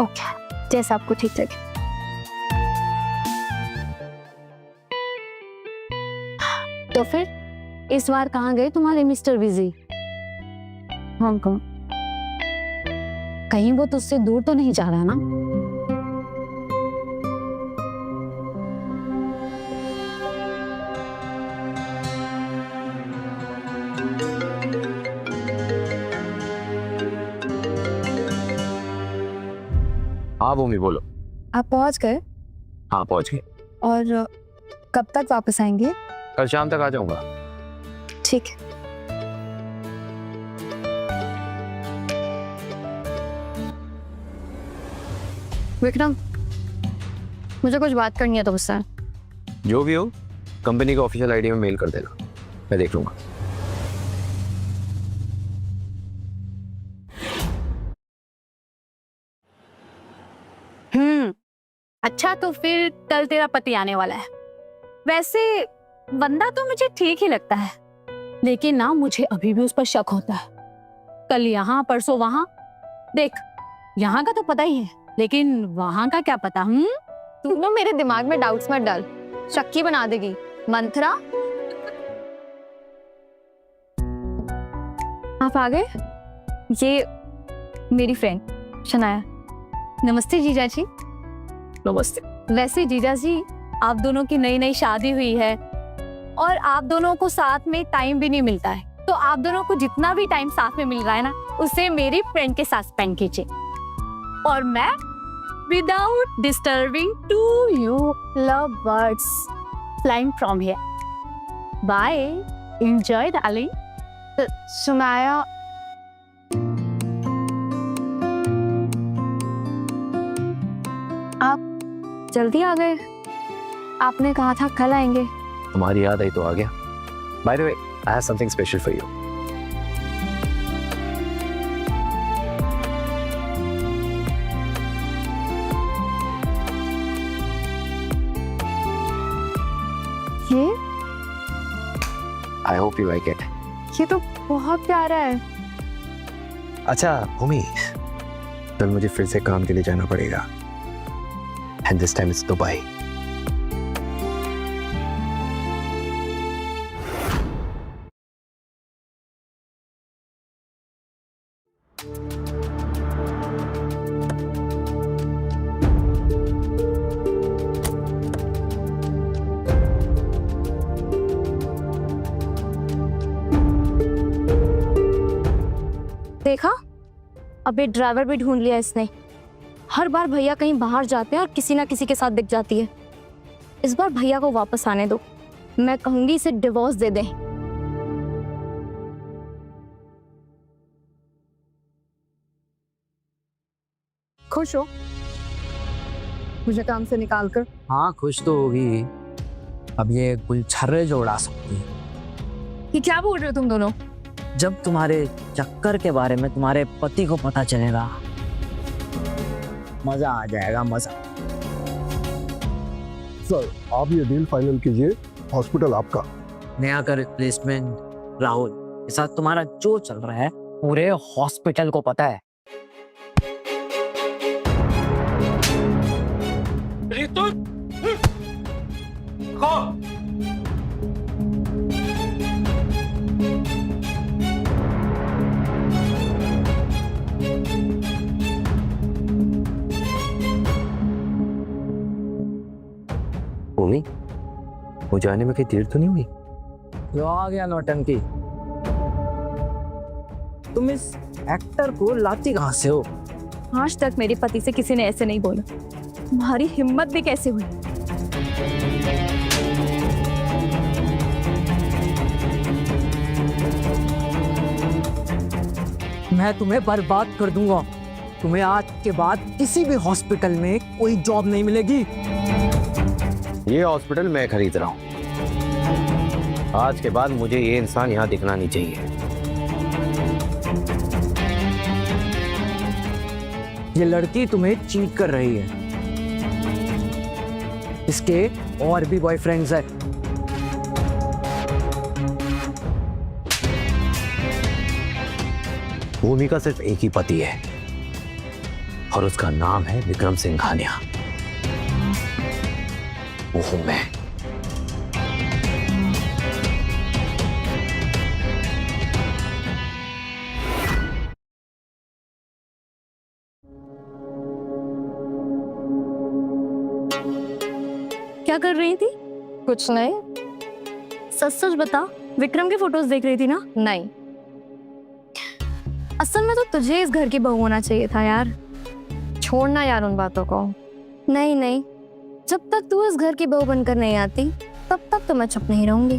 ओके, जैसा आपको ठीक लगे। तो फिर इस बार कहाँ गए तुम्हारे मिस्टर बिजी? हांगकांग। कहीं वो तुझसे दूर तो नहीं जा रहा ना? हाँ भूमि, बोलो। आप पहुंच गए? हाँ पहुंच गए। और कब तक वापस आएंगे? कल शाम तक आ जाऊंगा। ठीक है। विक्रम, मुझे कुछ बात करनी है तुमसे। जो भी हो, कंपनी का ऑफिशियल आईडी में मेल कर देना, मैं देख लूंगा। अच्छा तो फिर कल तेरा पति आने वाला है। वैसे बंदा तो मुझे ठीक ही लगता है, लेकिन ना मुझे अभी भी उस पर शक होता है। कल यहाँ परसों वहां। देख, यहाँ का तो पता ही है, लेकिन वहां का क्या पता। तू ना मेरे दिमाग में डाउट्स मत डाल, शक्की बना देगी। मंत्रा, आप आ गए? ये मेरी फ्रेंड शनाया। नमस्ते जीजा जी। नमस्ते। वैसे जीजा जी, आप दोनों की नई नई शादी हुई है और आप दोनों को साथ में टाइम भी नहीं मिलता है, तो आप दोनों को जितना भी टाइम साथ में मिल रहा है ना, उसे मेरी फ्रेंड के साथ स्पेंड कीजिए। और मैं without disturbing to you love birds flying from here. Bye, enjoy darling. सुनाया, आप जल्दी आ गए। आपने कहा था कल आएंगे। तुम्हारी याद आई तो आ गया। By the way, I have something special for you. ये I hope you like it. ये तो बहुत प्यारा है। अच्छा भूमि, कल मुझे फिर से काम के लिए जाना पड़ेगा, and this time it's Dubai. देखा, अबे ड्राइवर भी ढूंढ लिया इसने। हर बार भैया कहीं बाहर जाते हैं और किसी ना किसी के साथ दिख जाती है। इस बार भैया को वापस आने दो, मैं कहूंगी इसे डिवोर्स दे दे। खुश हो मुझे काम से निकाल कर? हाँ खुश तो होगी, अब ये गुलछर्रे जो उड़ा सकती है। ये क्या बोल रहे हो तुम दोनों? जब तुम्हारे चक्कर के बारे में तुम्हारे पति को पता चलेगा, मजा आ जाएगा, मजा। सर आप ये डील फाइनल कीजिए, हॉस्पिटल आपका। नया का रिप्लेसमेंट राहुल के साथ तुम्हारा जो चल रहा है पूरे हॉस्पिटल को पता है। भूमि, वो जाने में कहीं देर तो नहीं हुई? जो आ गया नौटंकी। तुम इस एक्टर को लाती कहां से हो? आज तक मेरे पति से किसी ने ऐसे नहीं बोला। तुम्हारी हिम्मत भी कैसे हुई? मैं तुम्हें बर्बाद कर दूंगा। तुम्हें आज के बाद किसी भी हॉस्पिटल में कोई जॉब नहीं मिलेगी। ये हॉस्पिटल मैं खरीद रहा हूँ। आज के बाद मुझे ये इंसान यहाँ दिखना नहीं चाहिए। ये लड़की तुम्हें चीट कर रही है। इसके और भी बॉयफ्रेंड्स हैं। भूमि का सिर्फ एक ही पति है और उसका नाम है विक्रम सिंघानिया। वो हूं मैं। क्या कर रही थी? कुछ नहीं। सच सच बता, विक्रम के फोटोज देख रही थी ना? नहीं, असल में तो तुझे इस घर की बहू होना चाहिए था यार। छोड़ना यार उन बातों को। नहीं नहीं, जब तक तू इस घर की बहू बनकर नहीं आती तब तक तो मैं चुप नहीं रहूंगी।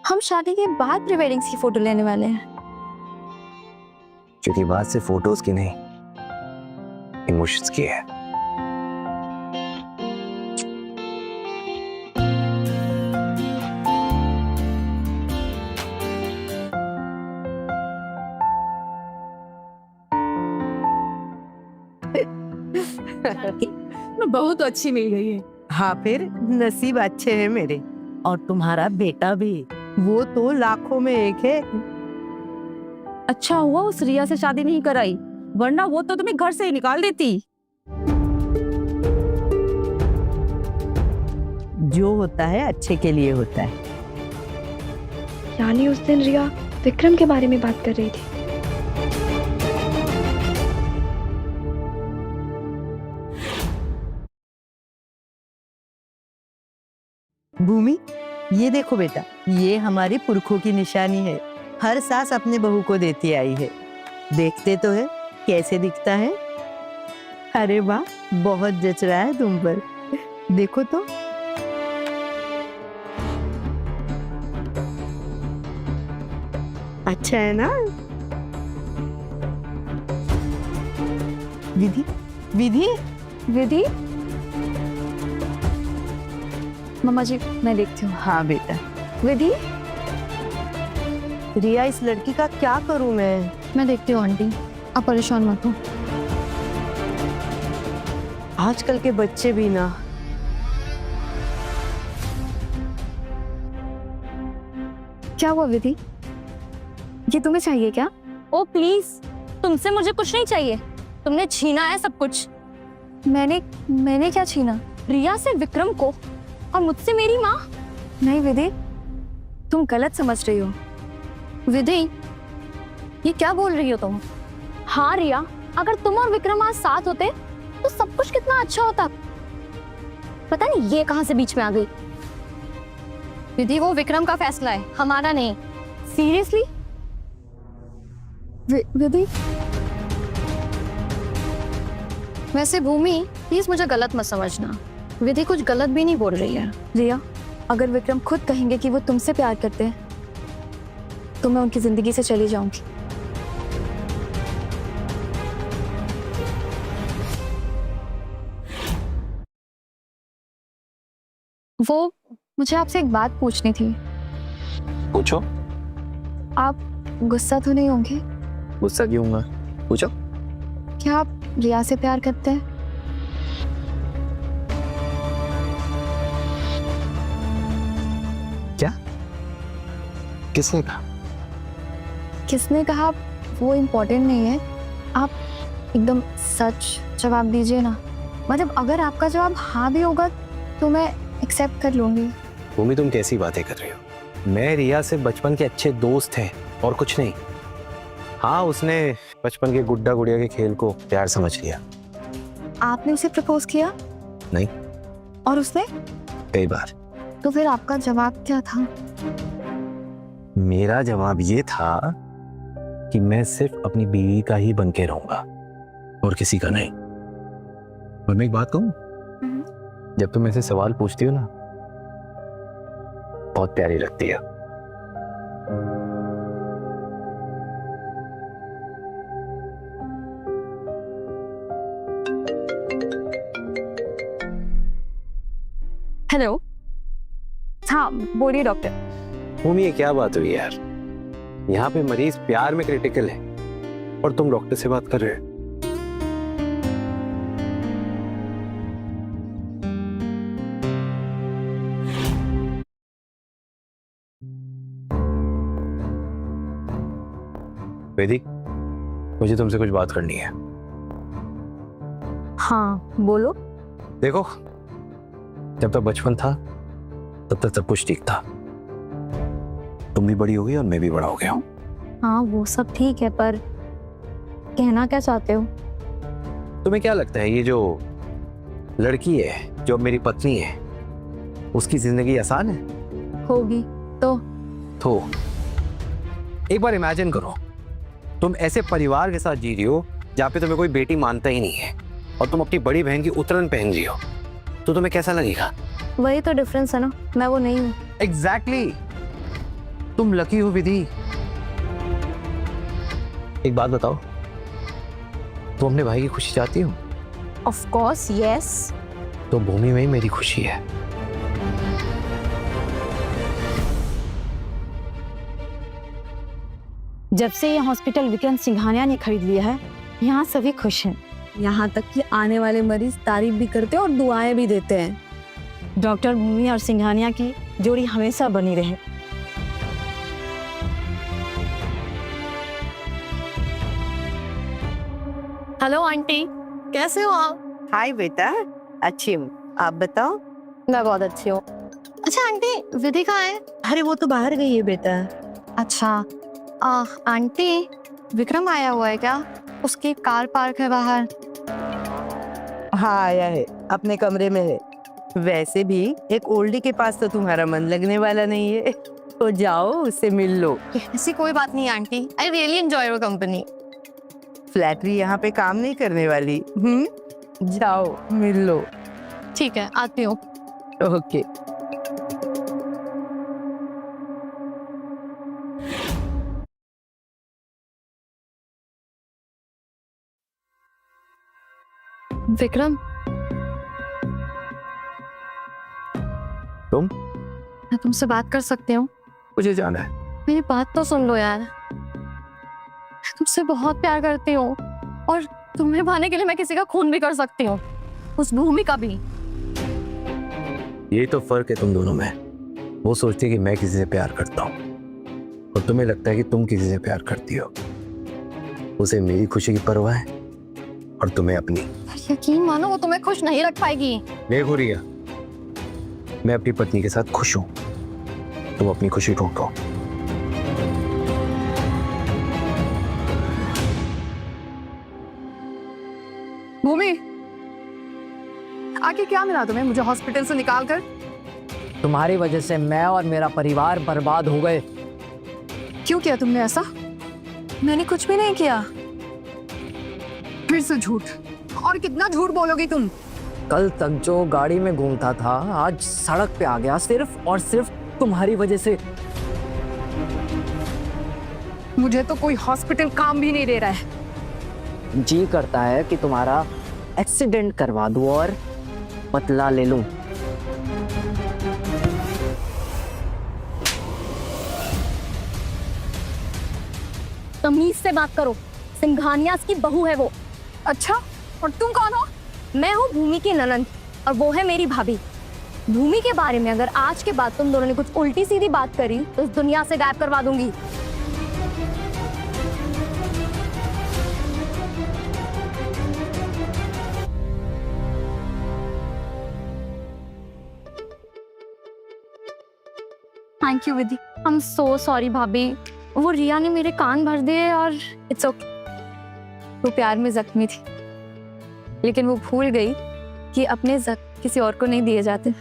हम शादी के बाद प्री वेडिंग्स की फोटो लेने वाले हैं। क्योंकि बात सिर्फ फोटोज की नहीं, इमोशंस की है। बहुत अच्छी मिल गई है। हाँ फिर नसीब अच्छे हैं मेरे। और तुम्हारा बेटा भी, वो तो लाखों में एक है। अच्छा हुआ उस रिया से शादी नहीं कराई, वरना वो तो तुम्हें घर से ही निकाल देती। जो होता है अच्छे के लिए होता है। यानी उस दिन रिया विक्रम के बारे में बात कर रही थी। भूमि, ये देखो बेटा, ये हमारे पुरखों की निशानी है। हर सास अपने बहू को देती आई है। देखते तो है कैसे दिखता है। अरे वाह, बहुत जच रहा है तुम पर। देखो तो। अच्छा है ना? विधि, विधि, विधि, मम्मा जी मैं देखती हूँ। हाँ बेटा। विधि, रिया, इस लड़की का क्या करूं मैं देखती हूँ आंटी, आप परेशान मत हो। आजकल के बच्चे भी ना। क्या हुआ विधि, ये तुम्हें चाहिए क्या? ओ प्लीज, तुमसे मुझे कुछ नहीं चाहिए, तुमने छीना है सब कुछ। मैंने क्या छीना? रिया से विक्रम को और मुझसे मेरी माँ। नहीं विधि, तुम गलत समझ रही हो। विधि, ये क्या बोल रही हो तुम? हाँ रिया, अगर तुम और विक्रम आज साथ होते तो सब कुछ कितना अच्छा होता। पता नहीं ये कहां से बीच में आ गई। विधि, वो विक्रम का फैसला है, हमारा नहीं। सीरियसली? विधि, वैसे भूमि प्लीज मुझे गलत मत समझना, विधि कुछ गलत भी नहीं बोल रही है। रिया, अगर विक्रम खुद कहेंगे कि वो तुमसे प्यार करते हैं तो मैं उनकी जिंदगी से चली जाऊंगी। वो मुझे आपसे एक बात पूछनी थी। पूछो। आप गुस्सा तो नहीं होंगे? गुस्सा क्यों होगा? पूछो। क्या आप रिया से प्यार करते हैं? क्या? किसने कहा? किसने कहा वो इम्पोर्टेंट नहीं है, आप एकदम सच जवाब दीजिए ना। मतलब अगर आपका जवाब हाँ भी होगा तो मैं एक्सेप्ट कर लूंगी। भूमि, तुम कैसी बातें कर रही हो? मैं रिया से बचपन के अच्छे दोस्त हैं और कुछ नहीं। हाँ, उसने बचपन के गुड्डा गुड़िया के खेल को प्यार समझ लिया। आपने उसे प्रपोज किया? नहीं। और उसने? कई बार। तो फिर आपका जवाब क्या था? मेरा जवाब ये था कि मैं सिर्फ अपनी बीवी का ही बन के रहूंगा और किसी का नहीं। और मैं एक बात कहूं, जब तुम ऐसे सवाल पूछती हो ना, बहुत प्यारी लगती है। हेलो, हाँ बोलिए डॉक्टर। भूमि, ये क्या बात हुई यार? यहाँ पे मरीज प्यार में क्रिटिकल है और तुम डॉक्टर से बात कर रहे हो। वैदिक, मुझे तुमसे कुछ बात करनी है। हाँ बोलो। देखो, जब तक बचपन था तब तक सब कुछ ठीक था। तुम भी बड़ी हो गई और मैं भी बड़ा हो गया हूँ। हाँ वो सब ठीक है, पर कहना क्या चाहते हो? तुम्हें क्या लगता है ये जो लड़की है, जो अब मेरी पत्नी है, उसकी जिंदगी आसान है? होगी तो एक बार इमेजिन करो, तुम ऐसे परिवार के साथ जी रही हो जहाँ पे तुम्हें कोई बेटी मानता ही नहीं है और तुम अपनी बड़ी बहन की उतरन पहन रही हो, तो तुम्हें कैसा लगेगा? वही तो डिफरेंस है ना, मैं वो नहीं हूँ। एग्जैक्टली। तुम लकी हो विधि। एक बात बताओ, तुम अपने भाई की खुशी चाहती हो? Of course yes. तो भूमि में ही मेरी खुशी है। जब से ये हॉस्पिटल विक्रम सिंघानिया ने खरीद लिया है, यहाँ सभी खुश हैं। यहाँ तक कि आने वाले मरीज तारीफ भी करते हैं और दुआएं भी देते हैं। डॉक्टर भूमि और सिंघानिया की जोड़ी हमेशा बनी रहे। हेलो आंटी, कैसे हो आप? हाय बेटा, अच्छी हूँ, आप बताओ। मैं बहुत अच्छी हूँ। अच्छा आंटी, विधि कहाँ है? अरे वो तो बाहर गई है बेटा। अच्छा आंटी, विक्रम आया हुआ है क्या? उसकी कार पार्क है बाहर। हाँ आया है, अपने कमरे में है। वैसे भी एक ओल्डी के पास तो तुम्हारा मन लगने वाला नहीं है, तो जाओ उससे मिल लो। ऐसी कोई बात नहीं aunty, I really enjoy your company. Flattery यहाँ पे काम नहीं करने वाली। जाओ मिल लो। ठीक है, आती हूँ। ओके। विक्रम, तुम? मैं तुमसे बात कर सकती हूँ? मुझे जाना है। मेरी बात तो सुन लो यार। मैं तुमसे बहुत प्यार करती हूँ और तुम्हें पाने के लिए मैं किसी का खून भी कर सकती हूँ, उस भूमि का भी। ये तो फर्क है तुम दोनों में। वो सोचती है कि मैं किसी से प्यार करता हूँ और तुम्हें लगता है कि तुम किसी से प्यार करती हो। उसे मेरी खुशी की परवाह है और तुम्हें अपनी। यकीन मानो वो तुम्हें खुश नहीं रख पाएगी। देखो रिया, मैं अपनी पत्नी के साथ खुश हूँ, तुम अपनी खुशी ढूंढो। भूमि, आगे क्या मिला तुम्हें मुझे हॉस्पिटल से निकाल कर? तुम्हारी वजह से मैं और मेरा परिवार बर्बाद हो गए। क्यों किया तुमने ऐसा? मैंने कुछ भी नहीं किया। फिर से झूठ, और कितना झूठ बोलोगी तुम? कल तक जो गाड़ी में घूमता था आज सड़क पे आ गया, सिर्फ और सिर्फ तुम्हारी वजह से। मुझे तो कोई हॉस्पिटल काम भी नहीं दे रहा है। जी करता है कि तुम्हारा एक्सीडेंट करवा दूं और बदला ले लूं। तमीज से बात करो, सिंघानिया की बहू है वो। अच्छा, और तुम कौन हो? मैं हूँ भूमि की ननंद और वो है मेरी भाभी। भूमि के बारे में अगर आज के बाद तुम दोनों ने कुछ उल्टी सीधी बात करी तो इस दुनिया से गायब करवा दूंगी। Thank you Vidhi. I am so sorry भाभी, वो रिया ने मेरे कान भर दिए और इट्स ओके। वो प्यार में जख्मी थी, लेकिन वो भूल गई कि अपने जख्म किसी और को नहीं दिए जाते।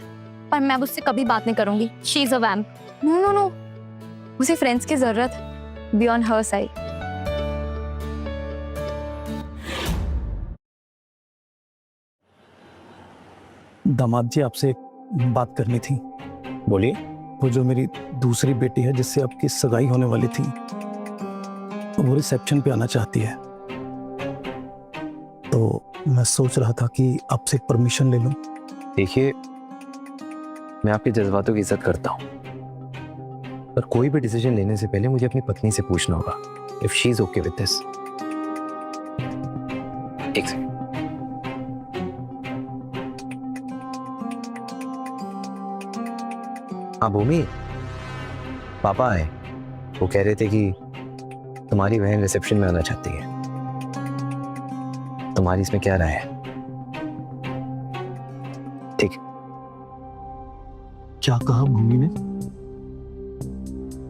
पर मैं उससे कभी बात नहीं करूंगी। She is a vamp. No no no, उसे फ्रेंड्स की जरूरत है, बी ऑन हर साइड। दामाद जी, आपसे एक बात करनी थी। बोलिए। वो जो मेरी दूसरी बेटी है जिससे आपकी सगाई होने वाली थी, वो रिसेप्शन पे आना चाहती है। तो मैं सोच रहा था कि आपसे परमिशन ले लूं। देखिए, मैं आपके जज्बातों की इज्जत करता हूँ, पर कोई भी डिसीजन लेने से पहले मुझे अपनी पत्नी से पूछना होगा if she is okay with this. एक सेकंड। हाँ भूमि, पापा आए। वो कह रहे थे कि तुम्हारी बहन रिसेप्शन में आना चाहती है। तुम्हारी इसमें क्या राय है? ठीक। क्या कहा भूमि ने?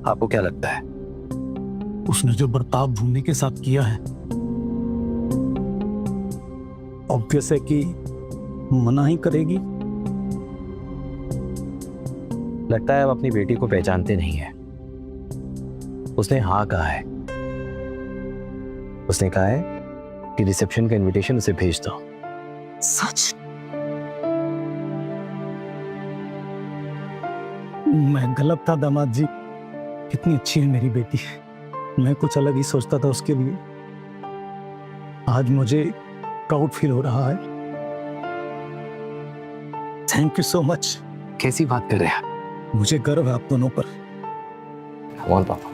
आपको क्या लगता है? उसने जो बर्ताव भूमि के साथ किया है, ऑब्वियस है कि मना ही करेगी। लगता है आप अपनी बेटी को पहचानते नहीं है। उसने हाँ कहा है। उसने कहा है कि रिसेप्शन का इनविटेशन उसे भेज दो। सच? मैं गलत था दामाद जी। कितनी अच्छी है मेरी बेटी। मैं कुछ अलग ही सोचता था उसके लिए। आज मुझे प्राउड फील हो रहा है। Thank you so much. कैसी बात कर रहे हैं? मुझे गर्व है आप दोनों पर। कौन पापा?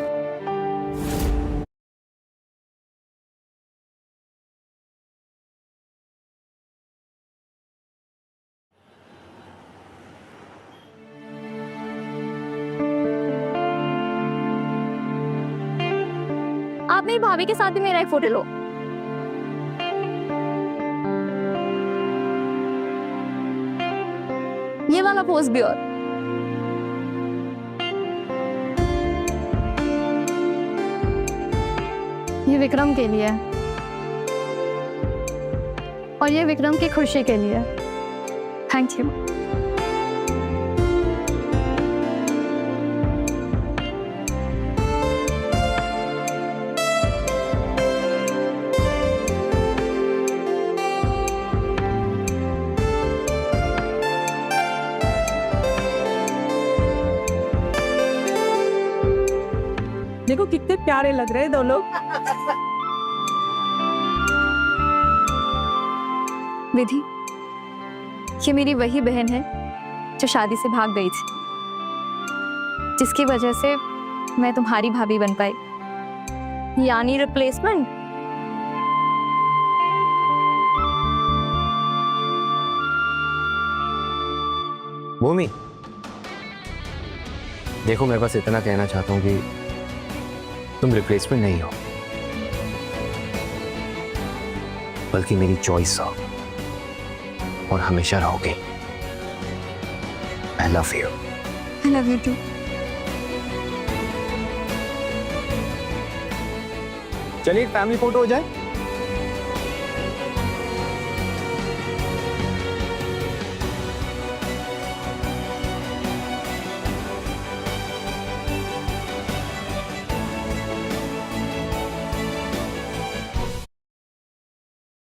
आप मेरी भाभी के साथ भी मेरा एक फोटो लो। ये वाला पोज भी। और ये विक्रम के लिए और ये विक्रम की खुशी के लिए। Thank you. देखो कितने प्यारे लग रहे हैं दो लोग। विधि, ये मेरी वही बहन है जो शादी से भाग गई थी, जिसकी वजह से मैं तुम्हारी भाभी बन पाई, यानी रिप्लेसमेंट। भूमि, देखो मैं बस इतना कहना चाहता हूँ कि तुम रिप्लेसमेंट नहीं हो, बल्कि मेरी चॉइस हो और हमेशा रहोगे। I love you. I love you too. चलिए फैमिली फोटो हो जाए।